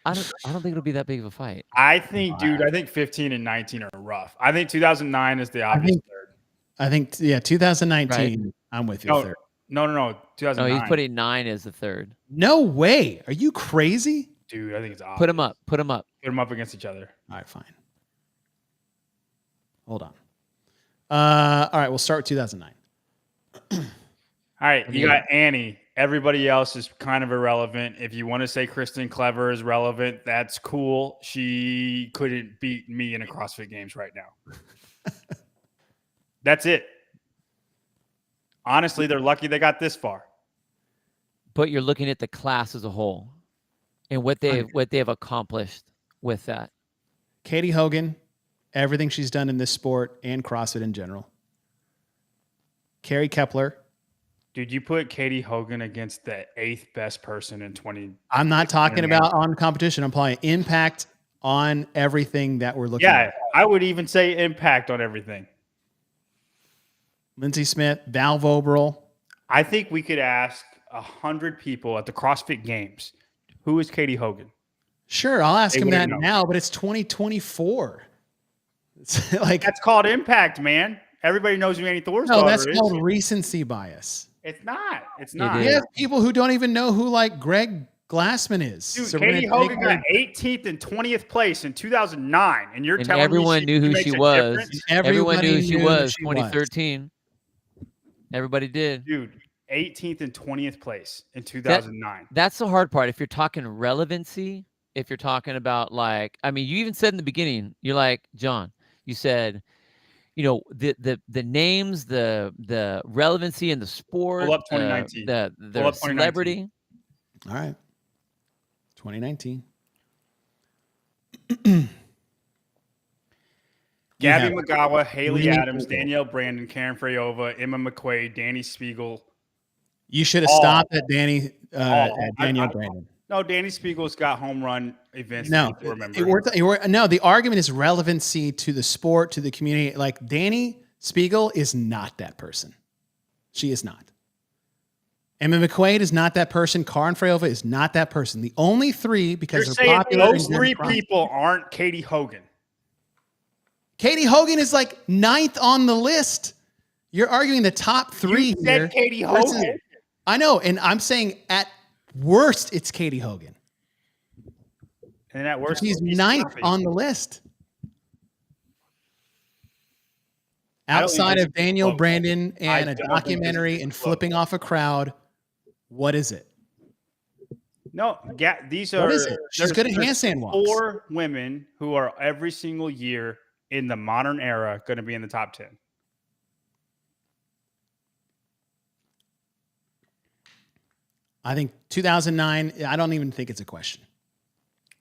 Speaker 5: I don't think it'll be that big of a fight.
Speaker 4: I think 15 and 19 are rough. I think 2009 is the obvious third.
Speaker 1: I think 2019. Right. I'm with you. Third.
Speaker 4: No. 2009.
Speaker 5: No, he's putting 9 as the third.
Speaker 1: No way. Are you crazy?
Speaker 4: Dude, I think it's obvious.
Speaker 5: Put them up.
Speaker 4: Put them up against each other.
Speaker 1: All right, fine. Hold on. All right, we'll start with 2009.
Speaker 4: All right, you got Annie. Everybody else is kind of irrelevant. If you want to say Kristen Clever is relevant, that's cool. She couldn't beat me in a CrossFit Games right now. That's it. Honestly, they're lucky they got this far.
Speaker 5: But you're looking at the class as a whole and what they have accomplished with that.
Speaker 1: Katie Hogan, everything she's done in this sport and CrossFit in general. Carrie Kepler.
Speaker 4: Dude, you put Katie Hogan against the 8th best person in 20.
Speaker 1: I'm not talking about on competition. I'm playing impact on everything that we're looking at.
Speaker 4: Yeah, I would even say impact on everything.
Speaker 1: Lindsay Smith, Val Vobrel.
Speaker 4: I think we could ask 100 people at the CrossFit Games, who is Katie Hogan?
Speaker 1: Sure, I'll ask him that now, but it's 2024. It's like
Speaker 4: that's called impact, man. Everybody knows who Annie Thor's daughter is.
Speaker 1: No, that's called recency bias.
Speaker 4: It's not. It's not.
Speaker 1: You have people who don't even know who like Greg Glassman is.
Speaker 4: Dude, so Katie Hogan got 18th and 20th place in 2009, and you're telling me
Speaker 5: everyone knew who she was. Everyone knew who she was. 2013. Everybody did.
Speaker 4: Dude, 18th and 20th place in 2009.
Speaker 5: That's the hard part. If you're talking relevancy, if you're talking about you even said in the beginning, you're like, John, you said, the names, the relevancy in the sport,
Speaker 4: pull up 2019.
Speaker 5: The celebrity.
Speaker 1: All right. 2019.
Speaker 4: Gabby Magawa, Haley Adams, Danielle Brandon, Karen Freyova, Emma McQuaid, Danny Spiegel.
Speaker 1: You should have stopped at Danielle Brandon.
Speaker 4: No, Danny Spiegel's got home run events.
Speaker 1: No, the argument is relevancy to the sport, to the community. Like Danny Spiegel is not that person. She is not. Emma McQuaid is not that person. Karin Freyova is not that person. The only three, because
Speaker 4: You're
Speaker 1: they're
Speaker 4: saying
Speaker 1: popular.
Speaker 4: Those three people aren't Katie Hogan.
Speaker 1: Katie Hogan is like 9th on the list. You're arguing the top 3
Speaker 4: You
Speaker 1: here.
Speaker 4: said Katie Hogan.
Speaker 1: I know, and I'm saying at worst it's Katie Hogan.
Speaker 4: And at worst,
Speaker 1: she's 9th on the list. Outside of Daniel Brandon and a documentary and flipping off a crowd, what is it?
Speaker 4: No, these are.
Speaker 1: What is it? She's good at handstand walks.
Speaker 4: 4 women who are every single year in the modern era going to be in the top 10.
Speaker 1: I think 2009, I don't even think it's a question.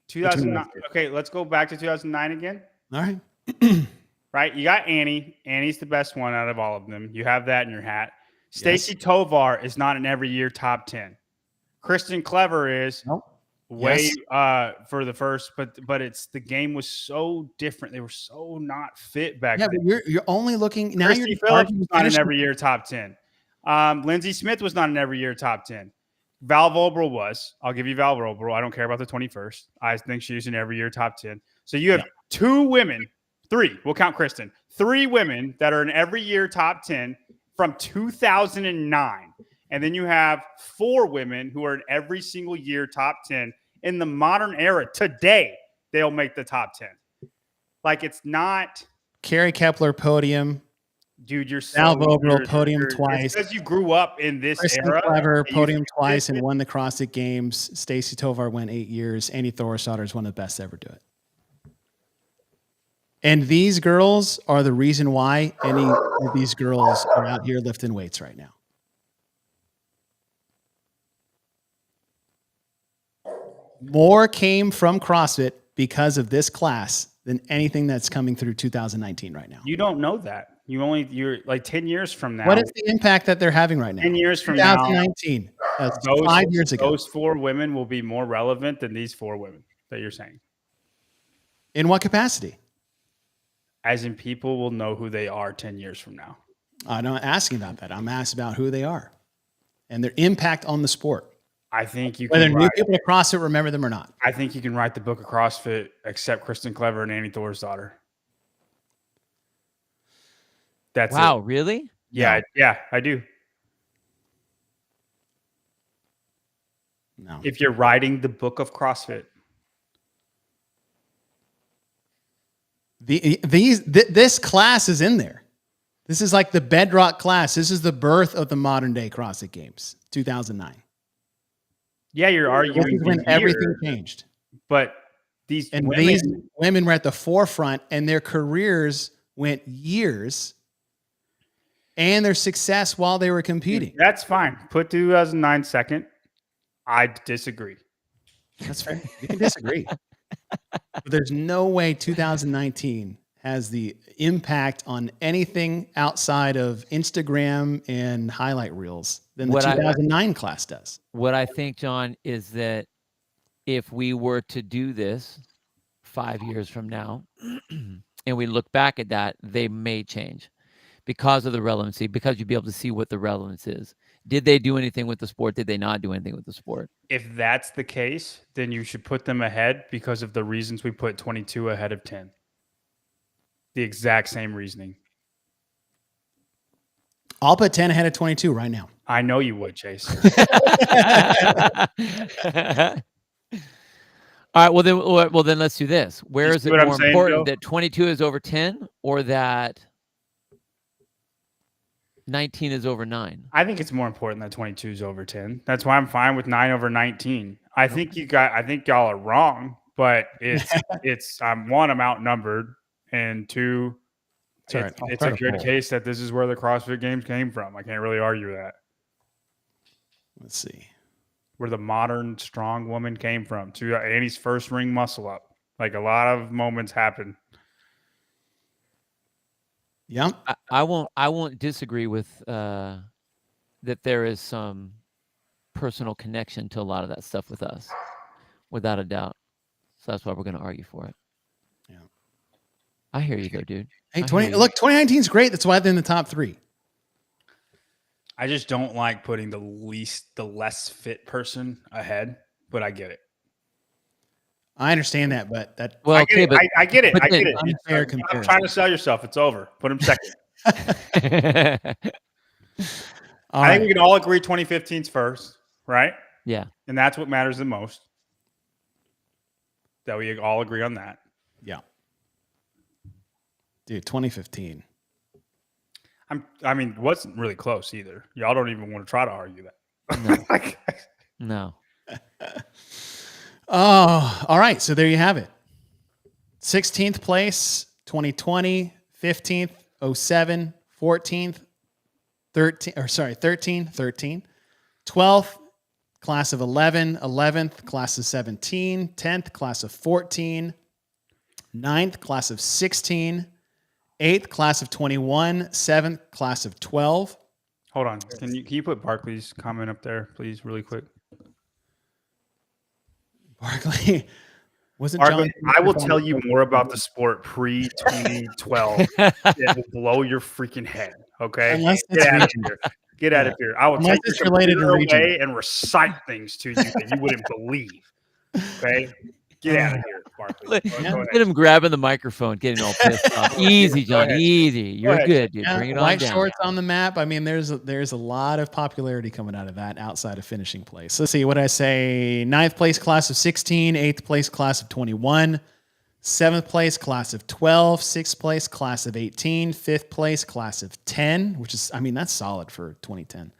Speaker 4: 2009. Okay, let's go back to 2009 again.
Speaker 1: All right.
Speaker 4: Right, you got Annie. Annie's the best one out of all of them. You have that in your hat. Stacy Tovar is not an every year top 10. Kristen Clever is way for the first, but it's the game was so different. They were so not fit back then.
Speaker 1: But you're only looking now.
Speaker 4: Christy Phillips was not an every year top 10. Lindsay Smith was not an every year top 10. Val Vobrel was. I'll give you Val Vobrel. I don't care about the 21st. I think she's an every year top 10. So you have 2 women, 3. We'll count Kristen. 3 women that are an every year top 10 from 2009. And then you have 4 women who are in every single year top 10 in the modern era. Today, they'll make the top 10. Like, it's not.
Speaker 1: Carrie Kepler podium.
Speaker 4: Dude, you're so.
Speaker 1: Val Vobrel podium twice.
Speaker 4: Because you grew up in this
Speaker 1: Kristen
Speaker 4: era.
Speaker 1: Clever podium twice and won the CrossFit Games. Stacy Tovar went 8 years. Annie Thorisdottir is one of the best to ever do it. And these girls are the reason why any of these girls are out here lifting weights right now. More came from CrossFit because of this class than anything that's coming through 2019 right now.
Speaker 4: You don't know that. You're like 10 years from now.
Speaker 1: What is the impact that they're having right now?
Speaker 4: 10 years from
Speaker 1: 2019.
Speaker 4: now.
Speaker 1: 5 years ago.
Speaker 4: Those 4 women will be more relevant than these 4 women that you're saying.
Speaker 1: In what capacity?
Speaker 4: As in, people will know who they are 10 years from now.
Speaker 1: I'm not asking about that. I'm asking about who they are and their impact on the sport.
Speaker 4: I think you
Speaker 1: whether new people to CrossFit remember them or not.
Speaker 4: I think you can write the book of CrossFit except Kristen Clever and Annie Thorisdottir. That's
Speaker 5: wow,
Speaker 4: it.
Speaker 5: Really?
Speaker 4: Yeah, yeah, I do.
Speaker 1: No.
Speaker 4: If you're writing the book of CrossFit.
Speaker 1: This class is in there. This is like the bedrock class. This is the birth of the modern day CrossFit Games, 2009.
Speaker 4: Yeah, you're arguing
Speaker 1: this is when everything changed.
Speaker 4: But these
Speaker 1: women were at the forefront, and their careers went years, and their success while they were competing.
Speaker 4: That's fine. Put 2009 second. I disagree.
Speaker 1: That's fair. You can disagree. But there's no way 2019 has the impact on anything outside of Instagram and highlight reels than the 2009 class does.
Speaker 5: What I think, John, is that if we were to do this 5 years from now and we look back at that, they may change because of the relevancy, because you'd be able to see what the relevance is. Did they do anything with the sport? Did they not do anything with the sport?
Speaker 4: If that's the case, then you should put them ahead because of the reasons we put 22 ahead of 10. The exact same reasoning.
Speaker 1: I'll put 10 ahead of 22 right now.
Speaker 4: I know you would, Chase.
Speaker 5: All right. Well, then let's do this. Where is it more important that 22 is over 10 or that 19 is over 9?
Speaker 4: I think it's more important that 22 is over 10. That's why I'm fine with 9 over 19. I think y'all are wrong, but it's one, I'm outnumbered, and 2, it's a good case that this is where the CrossFit Games came from. I can't really argue that.
Speaker 1: Let's see.
Speaker 4: Where the modern strong woman came from, to Annie's first ring muscle up. Like, a lot of moments happen.
Speaker 1: Yeah,
Speaker 5: I won't disagree with that. There is some personal connection to a lot of that stuff with us, without a doubt. So that's why we're going to argue for it.
Speaker 1: Yeah,
Speaker 5: I hear you though, dude.
Speaker 1: Hey, 2019 is great. That's why they're in the top 3.
Speaker 4: I just don't like putting the less fit person ahead, but I get it.
Speaker 1: I understand that, but
Speaker 4: I get it. I get it.
Speaker 1: Unfair comparison.
Speaker 4: I'm trying to sell yourself. It's over. Put him second. I think we can all agree 2015's first, right?
Speaker 5: Yeah.
Speaker 4: And that's what matters the most. That we all agree on that.
Speaker 1: Yeah. Dude, 2015.
Speaker 4: I mean, it wasn't really close either. Y'all don't even want to try to argue that.
Speaker 5: No.
Speaker 1: Oh, all right. So there you have it. 16th place, 2020, 15th, 07, 14th, 13, 12th, class of 11, 11th, class of 17, 10th, class of 14, 9th, class of 16, 8th, class of 21, 7th, class of 12.
Speaker 4: Hold on. Can you put Barkley's comment up there, please, really quick?
Speaker 1: Barkley. Wasn't
Speaker 4: Barkley,
Speaker 1: John?
Speaker 4: I will tell you more about the sport pre-2012. It will blow your freaking head, okay? Get out of here. Get out of here. I will take your computer away and recite things to you that you wouldn't believe, okay? Get out of here, Barkley.
Speaker 5: Get him grabbing the microphone, getting all pissed off. Easy, John. Easy. You're good, dude. Bring it on
Speaker 1: White
Speaker 5: down.
Speaker 1: shorts on the map. I mean, there's a lot of popularity coming out of that outside of finishing place. Let's see. What did I say? 9th place class of 16, 8th place class of 21, 7th place class of 12, 6th place class of 18, 5th place class of 10, which is, I mean, that's solid for 2010.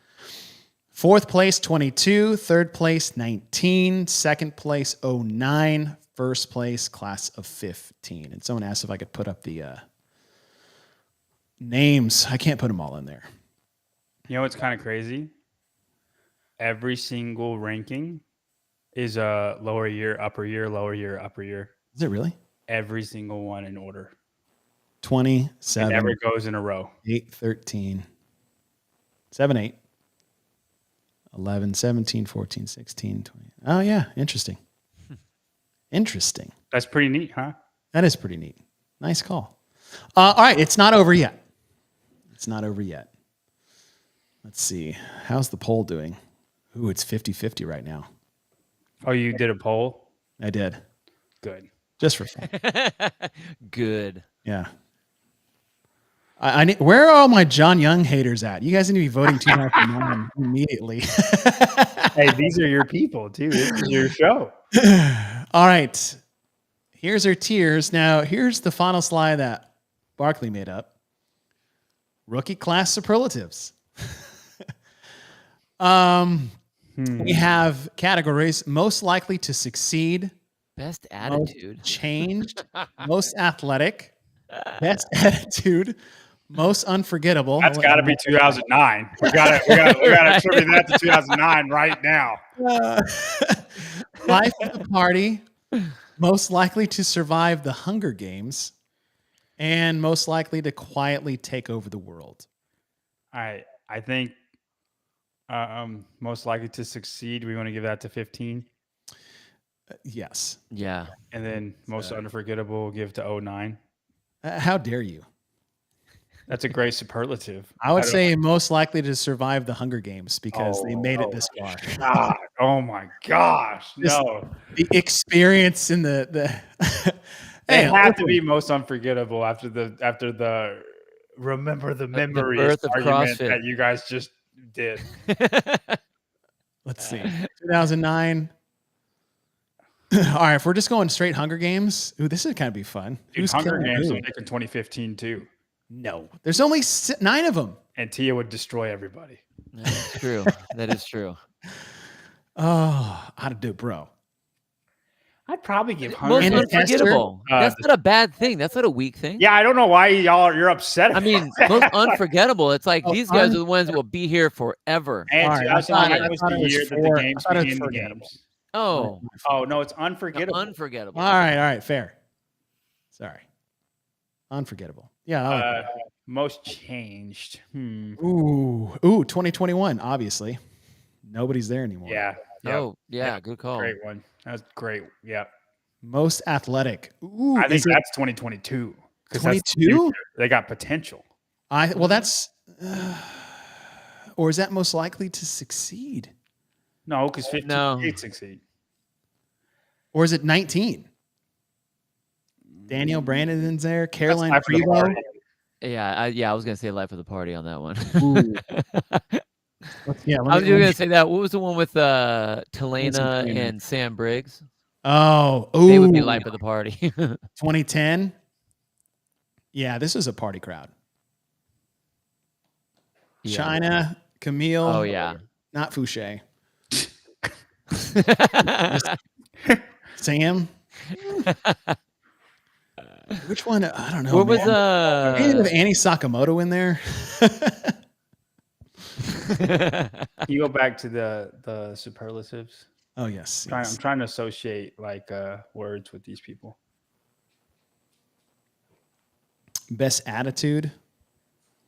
Speaker 1: 4th place, 22. 3rd place, 19. 2nd place, 09. 1st place, class of 15. And someone asked if I could put up the names. I can't put them all in there.
Speaker 4: You know what's kind of crazy? Every single ranking is a lower year, upper year, lower year, upper year.
Speaker 1: Is it really?
Speaker 4: Every single one in order.
Speaker 1: 27.
Speaker 4: It never goes in a row.
Speaker 1: 8, 13. 7, 8. 11, 17, 14, 16, 20. Oh, yeah. Interesting. Interesting.
Speaker 4: That's pretty neat, huh?
Speaker 1: That is pretty neat. Nice call. All right. It's not over yet. It's not over yet. Let's see. How's the poll doing? Ooh, it's 50-50 right now.
Speaker 4: Oh, you did a poll?
Speaker 1: I did.
Speaker 4: Good.
Speaker 1: Just for fun.
Speaker 5: Good.
Speaker 1: Yeah. I need, where are all my John Young haters at? You guys need to be voting 2009 immediately.
Speaker 4: Hey, these are your people, too. This is your show.
Speaker 1: All right. Here's our tiers. Now, here's the final slide that Barkley made up. Rookie class superlatives. We have categories: most likely to succeed,
Speaker 5: best attitude,
Speaker 1: most changed, most athletic, best attitude, most unforgettable.
Speaker 4: That's got to be 2009. We got to attribute that to 2009 right now.
Speaker 1: Life of the party, most likely to survive the Hunger Games, and most likely to quietly take over the world.
Speaker 4: All right. I think most likely to succeed, we want to give that to 15.
Speaker 1: Yes.
Speaker 5: Yeah.
Speaker 4: And then most unforgettable, we'll give to 09.
Speaker 1: How dare you?
Speaker 4: That's a great superlative.
Speaker 1: I would say most likely to survive the Hunger Games because they made it this far.
Speaker 4: God. Oh my gosh. No.
Speaker 1: The experience in the
Speaker 4: They have to be most unforgettable after the remember the memories argument that you guys just did.
Speaker 1: Let's see. 2009. All right, if we're just going straight Hunger Games, ooh, this is kind of be fun.
Speaker 4: Dude, Hunger Games will make in 2015 too.
Speaker 1: No, there's only 9 of them.
Speaker 4: And Tia would destroy everybody.
Speaker 5: That's true. That is true.
Speaker 1: Oh, how to do it, bro.
Speaker 4: I'd probably give Hunger
Speaker 5: Games.
Speaker 4: Most
Speaker 5: unforgettable. That's not a bad thing. That's not a weak thing.
Speaker 4: Yeah, I don't know why you're upset.
Speaker 5: I mean, most unforgettable. It's like these guys are the ones that will be here forever.
Speaker 4: And I thought it was the year that the games became the games.
Speaker 5: Oh
Speaker 4: no, it's unforgettable.
Speaker 5: Unforgettable.
Speaker 1: All right, fair. Sorry, unforgettable. Yeah. I like
Speaker 4: most changed.
Speaker 1: Ooh, 2021. Obviously, nobody's there anymore.
Speaker 4: Yeah.
Speaker 5: Oh, yeah. Good call.
Speaker 4: Great one. That's great. Yeah.
Speaker 1: Most athletic. Ooh,
Speaker 4: I think that's 2022.
Speaker 1: 22?
Speaker 4: They got potential.
Speaker 1: Well, that's or is that most likely to succeed?
Speaker 4: No, because 15 can't succeed.
Speaker 1: Or is it 19? Danielle Brandon's there. Caroline Prevost.
Speaker 5: Yeah, I was gonna say life of the party on that one.
Speaker 1: Yeah,
Speaker 5: I was gonna say that. What was the one with Talena and Sam Briggs?
Speaker 1: Oh,
Speaker 5: they would be life of the party.
Speaker 1: 2010. Yeah, this is a party crowd. Yeah. China, Camille.
Speaker 5: Oh yeah,
Speaker 1: not Fouché. Sam. Which one? I don't know.
Speaker 5: What was
Speaker 1: Annie Sakamoto in there?
Speaker 4: You go back to the superlatives.
Speaker 1: Oh yes,
Speaker 4: I'm trying to associate like words with these people.
Speaker 1: Best attitude.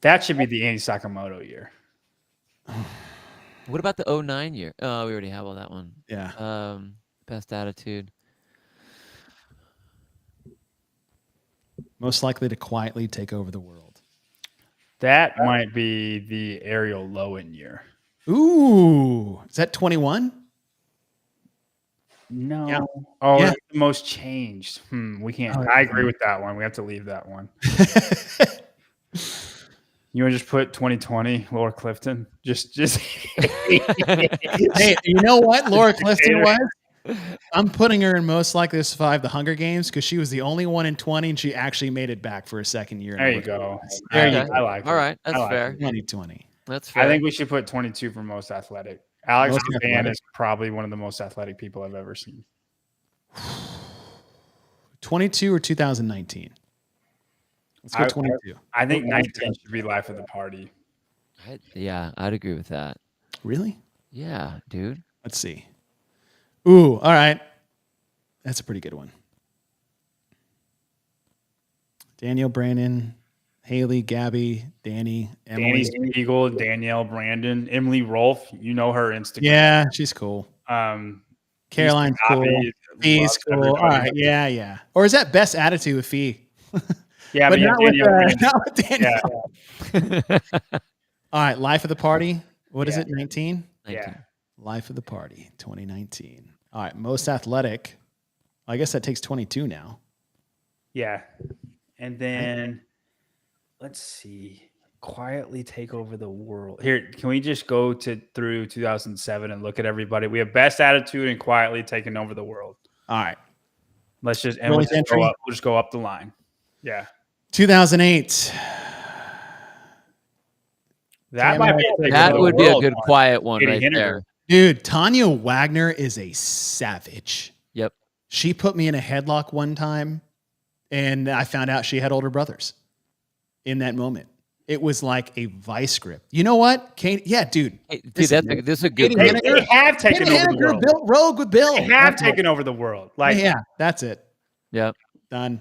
Speaker 4: That should be the Annie Sakamoto year.
Speaker 5: What about the 2009 year? Oh, we already have all that one.
Speaker 1: Yeah.
Speaker 5: Best attitude.
Speaker 1: Most likely to quietly take over the world.
Speaker 4: That might be the Ariel Lowen year.
Speaker 1: Ooh, is that 21?
Speaker 4: No. Yeah. Oh, yeah. That's the most changed. We can't. I agree with that one. We have to leave that one. You want to just put 2020, Laura Clifton? Just.
Speaker 1: Hey, you know what Laura Clifton was? I'm putting her in most likely to survive the Hunger Games because she was the only one in 20 and she actually made it back for a second year.
Speaker 4: There you go.
Speaker 1: There you go.
Speaker 4: I like it.
Speaker 5: All right, that's fair.
Speaker 1: 2020.
Speaker 5: That's fair.
Speaker 4: I think we should put 22 for most athletic. Alex Van is probably one of the most athletic people I've ever seen.
Speaker 1: 22 or 2019? Let's go 22.
Speaker 4: I think 19 should be life of the party.
Speaker 5: I'd agree with that.
Speaker 1: Really?
Speaker 5: Yeah, dude.
Speaker 1: Let's see. Ooh, all right. That's a pretty good one. Danielle Brandon, Haley, Gabby, Danny, Emily.
Speaker 4: Danny Spiegel, Danielle Brandon, Emily Rolfe. You know her Instagram.
Speaker 1: Yeah, she's cool. Caroline's cool. Fee's cool. All right, yeah. Or is that best attitude with Fee?
Speaker 4: Yeah,
Speaker 1: but not with Danielle. Yeah. All right, life of the party. What is it? 19?
Speaker 4: Yeah.
Speaker 1: Life of the party, 2019. All right, most athletic. I guess that takes 22 now.
Speaker 4: Yeah. And then let's see. Quietly take over the world. Here, can we just go through 2007 and look at everybody? We have best attitude and quietly taking over the world.
Speaker 1: All right.
Speaker 4: Let's just go up. We'll just go up the line. Yeah.
Speaker 1: 2008.
Speaker 5: That would be a good quiet one right there.
Speaker 1: Dude, Tanya Wagner is a savage.
Speaker 5: Yep.
Speaker 1: She put me in a headlock one time, and I found out she had older brothers in that moment. It was like a vice grip. You know what? Kate, yeah, dude.
Speaker 5: Hey, dude, this is a good
Speaker 4: one. They have taken over the world.
Speaker 1: Built Rogue with Bill.
Speaker 4: They have taken over the world. Like,
Speaker 1: yeah, that's it.
Speaker 5: Yep.
Speaker 1: Done.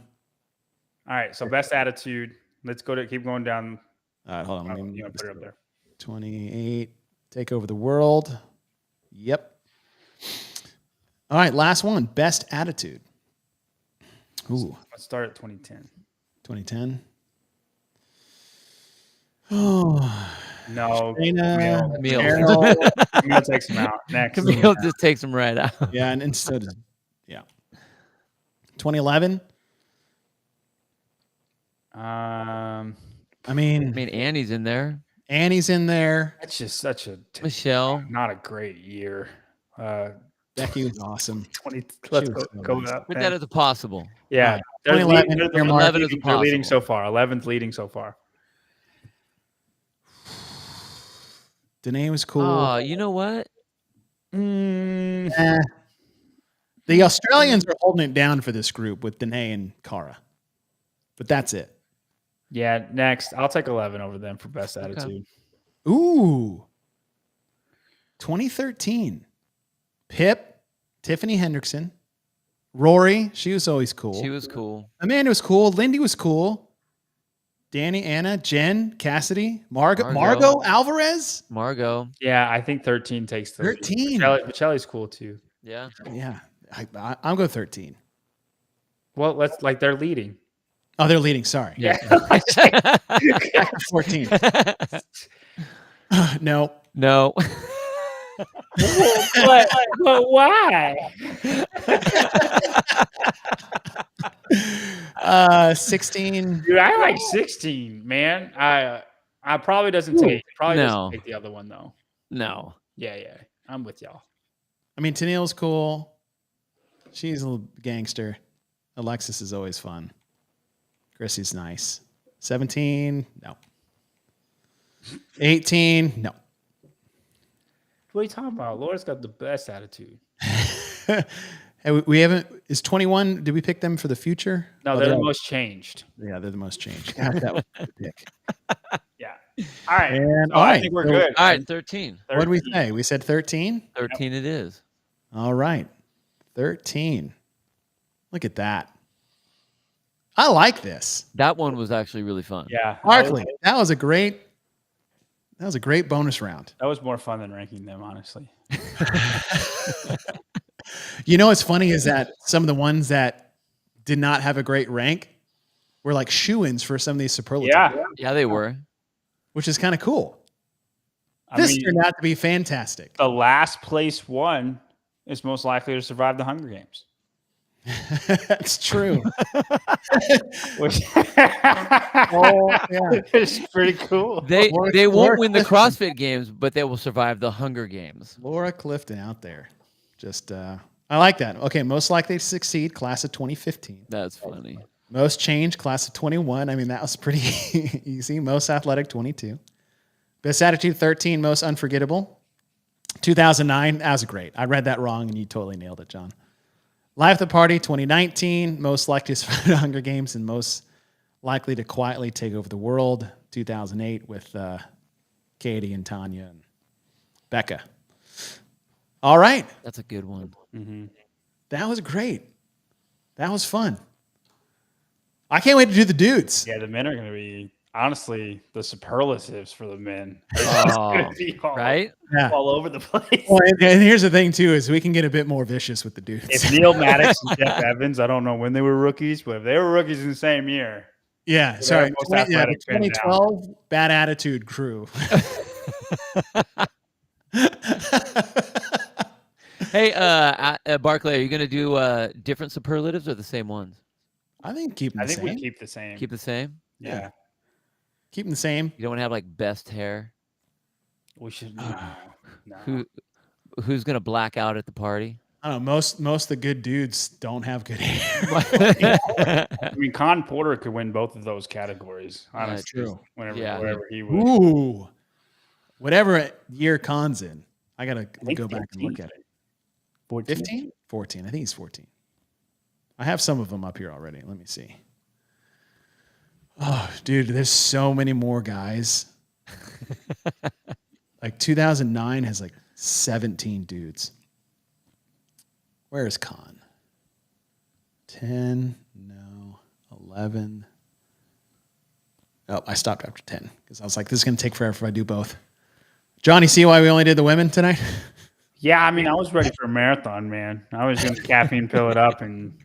Speaker 4: All right, so best attitude. Let's keep going down.
Speaker 1: All right, hold on. Let me
Speaker 4: put it up there.
Speaker 1: 28. Take over the world. Yep. All right, last one. Best attitude. Ooh.
Speaker 4: Let's start at 2010.
Speaker 1: 2010. Oh.
Speaker 4: No.
Speaker 5: Camille
Speaker 4: takes him out. Next.
Speaker 5: Camille just takes him right out.
Speaker 1: Yeah, and so does, 2011.
Speaker 5: I mean, Annie's in there.
Speaker 1: Annie's in there.
Speaker 4: That's just such a
Speaker 5: Michelle.
Speaker 4: Not a great year.
Speaker 1: Becky was awesome.
Speaker 4: Let's go up.
Speaker 5: Put that as a possible.
Speaker 4: Yeah.
Speaker 1: 2011.
Speaker 5: 11 is a possible.
Speaker 4: They're leading so far. 11th leading so far.
Speaker 1: Danae was cool.
Speaker 5: Oh, you know what?
Speaker 1: The Australians are holding it down for this group with Danae and Cara. But that's it.
Speaker 4: Yeah, next. I'll take 11 over them for best attitude.
Speaker 1: Ooh. 2013. Pip, Tiffany Hendrickson, Rory, she was always cool.
Speaker 5: She was cool.
Speaker 1: Amanda was cool. Lindy was cool. Danny, Anna, Jen, Cassidy, Margot Alvarez.
Speaker 5: Margot.
Speaker 4: Yeah, I think 13 takes
Speaker 1: 13.
Speaker 4: Michelle's cool too.
Speaker 5: Yeah.
Speaker 1: Yeah. I'm going 13.
Speaker 4: Well, they're leading.
Speaker 1: Oh, they're leading. Sorry.
Speaker 5: Yeah.
Speaker 1: 14. No.
Speaker 5: No.
Speaker 4: but why?
Speaker 1: 16.
Speaker 4: Dude, I like 16, man. I probably doesn't take doesn't take the other one though.
Speaker 5: No.
Speaker 4: Yeah. I'm with y'all.
Speaker 1: I mean, Tennille's cool. She's a little gangster. Alexis is always fun. Chrissy's nice. 17, no. 18, no.
Speaker 4: What are you talking about? Laura's got the best attitude.
Speaker 1: Hey, we haven't. Is 21? Did we pick them for the future?
Speaker 4: No, they're the most changed.
Speaker 1: Yeah, they're the most changed. God, that was a good pick.
Speaker 4: Yeah. All right.
Speaker 1: And
Speaker 4: so I think we're good.
Speaker 5: All right, 13.
Speaker 1: What did we say? We said 13?
Speaker 5: 13 it is.
Speaker 1: All right. 13. Look at that. I like this.
Speaker 5: That one was actually really fun.
Speaker 4: Yeah.
Speaker 1: Barkley, that was a great bonus round.
Speaker 4: That was more fun than ranking them, honestly.
Speaker 1: You know what's funny is that some of the ones that did not have a great rank were like shoo-ins for some of these superlatives.
Speaker 5: Yeah, they were.
Speaker 1: Which is kind of cool.
Speaker 4: I
Speaker 1: This
Speaker 4: mean,
Speaker 1: turned out to be fantastic.
Speaker 4: the last place one is most likely to survive the Hunger Games.
Speaker 1: That's true.
Speaker 4: Which
Speaker 1: yeah.
Speaker 4: It's pretty cool.
Speaker 5: They won't win the CrossFit Games, but they will survive the Hunger Games.
Speaker 1: Laura Clifton out there. Just I like that. Okay, most likely to succeed, class of 2015.
Speaker 5: That's funny.
Speaker 1: Most change, class of 21. I mean, that was pretty easy. Most athletic, 22. Best attitude, 13. Most unforgettable, 2009. That was great. I read that wrong, and you totally nailed it, John. Life at the Party, 2019. Most likely to survive the Hunger Games and most likely to quietly take over the world, 2008, with Katie and Tanya and Becca. All right.
Speaker 5: That's a good one.
Speaker 4: Mm-hmm.
Speaker 1: That was great. That was fun. I can't wait to do the dudes.
Speaker 4: Yeah, the men are going to be, honestly, the superlatives for the men.
Speaker 5: Oh, right?
Speaker 1: Yeah.
Speaker 4: All over the place.
Speaker 1: Well, and here's the thing, too, is we can get a bit more vicious with the dudes.
Speaker 4: If Neil Maddox and Jeff Evans, I don't know when they were rookies, but if they were rookies in the same year.
Speaker 1: Yeah, sorry.
Speaker 4: Most athletic
Speaker 1: 2012 Bad Attitude Crew.
Speaker 5: Hey, Barclay, are you going to do different superlatives or the same ones?
Speaker 1: I think keep them the same.
Speaker 4: We keep the same.
Speaker 5: Keep the same?
Speaker 4: Yeah.
Speaker 1: Keep them the same.
Speaker 5: You don't want to have like best hair?
Speaker 4: We should. No.
Speaker 5: Who's going to black out at the party?
Speaker 1: I don't know. Most of the good dudes don't have good hair.
Speaker 4: I mean, Con Porter could win both of those categories. Honestly,
Speaker 1: true.
Speaker 4: Wherever he would.
Speaker 1: Ooh. Whatever year Con's in. I got to go back and look at it.
Speaker 4: 14?
Speaker 1: 15? 14. I think he's 14. I have some of them up here already. Let me see. Oh, dude, there's so many more guys. Like 2009 has like 17 dudes. Where is Con? 10, no. 11. Oh, I stopped after 10 because I was like, this is going to take forever if I do both. John, you see why we only did the women tonight?
Speaker 4: Yeah, I mean, I was ready for a marathon, man. I was going to caffeine pill it up and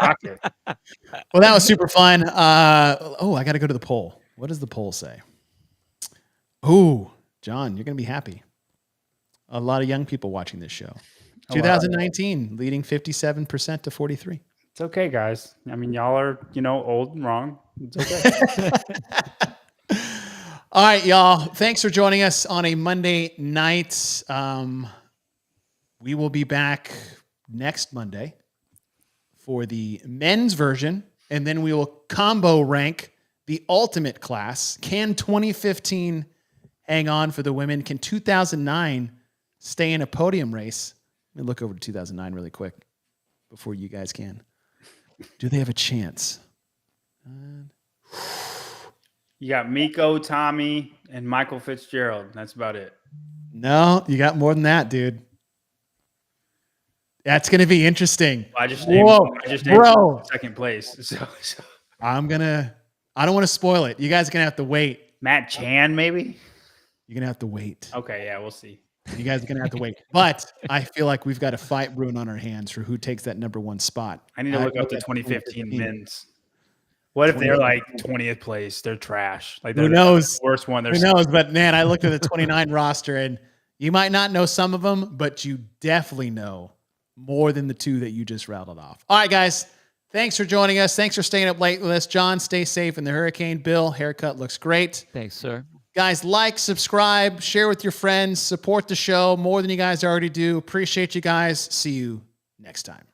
Speaker 4: rock it.
Speaker 1: Well, that was super fun. I got to go to the poll. What does the poll say? Oh, John, you're going to be happy. A lot of young people watching this show. 2019, leading 57% to 43%.
Speaker 4: It's okay, guys. I mean, y'all are, old and wrong. It's okay.
Speaker 1: All right, y'all. Thanks for joining us on a Monday night. We will be back next Monday for the men's version, and then we will combo rank the ultimate class. Can 2015 hang on for the women? Can 2009 stay in a podium race? Let me look over to 2009 really quick before you guys can. Do they have a chance?
Speaker 4: You got Miko, Tommy, and Michael Fitzgerald. That's about it.
Speaker 1: No, you got more than that, dude. That's going to be interesting.
Speaker 4: I just named second place. So.
Speaker 1: I don't want to spoil it. You guys are going to have to wait.
Speaker 4: Matt Chan, maybe?
Speaker 1: You're going to have to wait.
Speaker 4: Okay, yeah, we'll see.
Speaker 1: You guys are going to have to wait. But I feel like we've got a fight brewing on our hands for who takes that number one spot.
Speaker 4: I need to look up the 2015 men's. What if they're like 20th place? They're trash. Like
Speaker 1: who knows?
Speaker 4: The worst one.
Speaker 1: Who knows? But man, I looked at the 29 roster, and you might not know some of them, but you definitely know more than the 2 that you just rattled off. All right, guys. Thanks for joining us. Thanks for staying up late with us. John, stay safe in the hurricane. Bill, haircut looks great.
Speaker 5: Thanks, sir.
Speaker 1: Guys, like, subscribe, share with your friends, support the show more than you guys already do. Appreciate you guys. See you next time.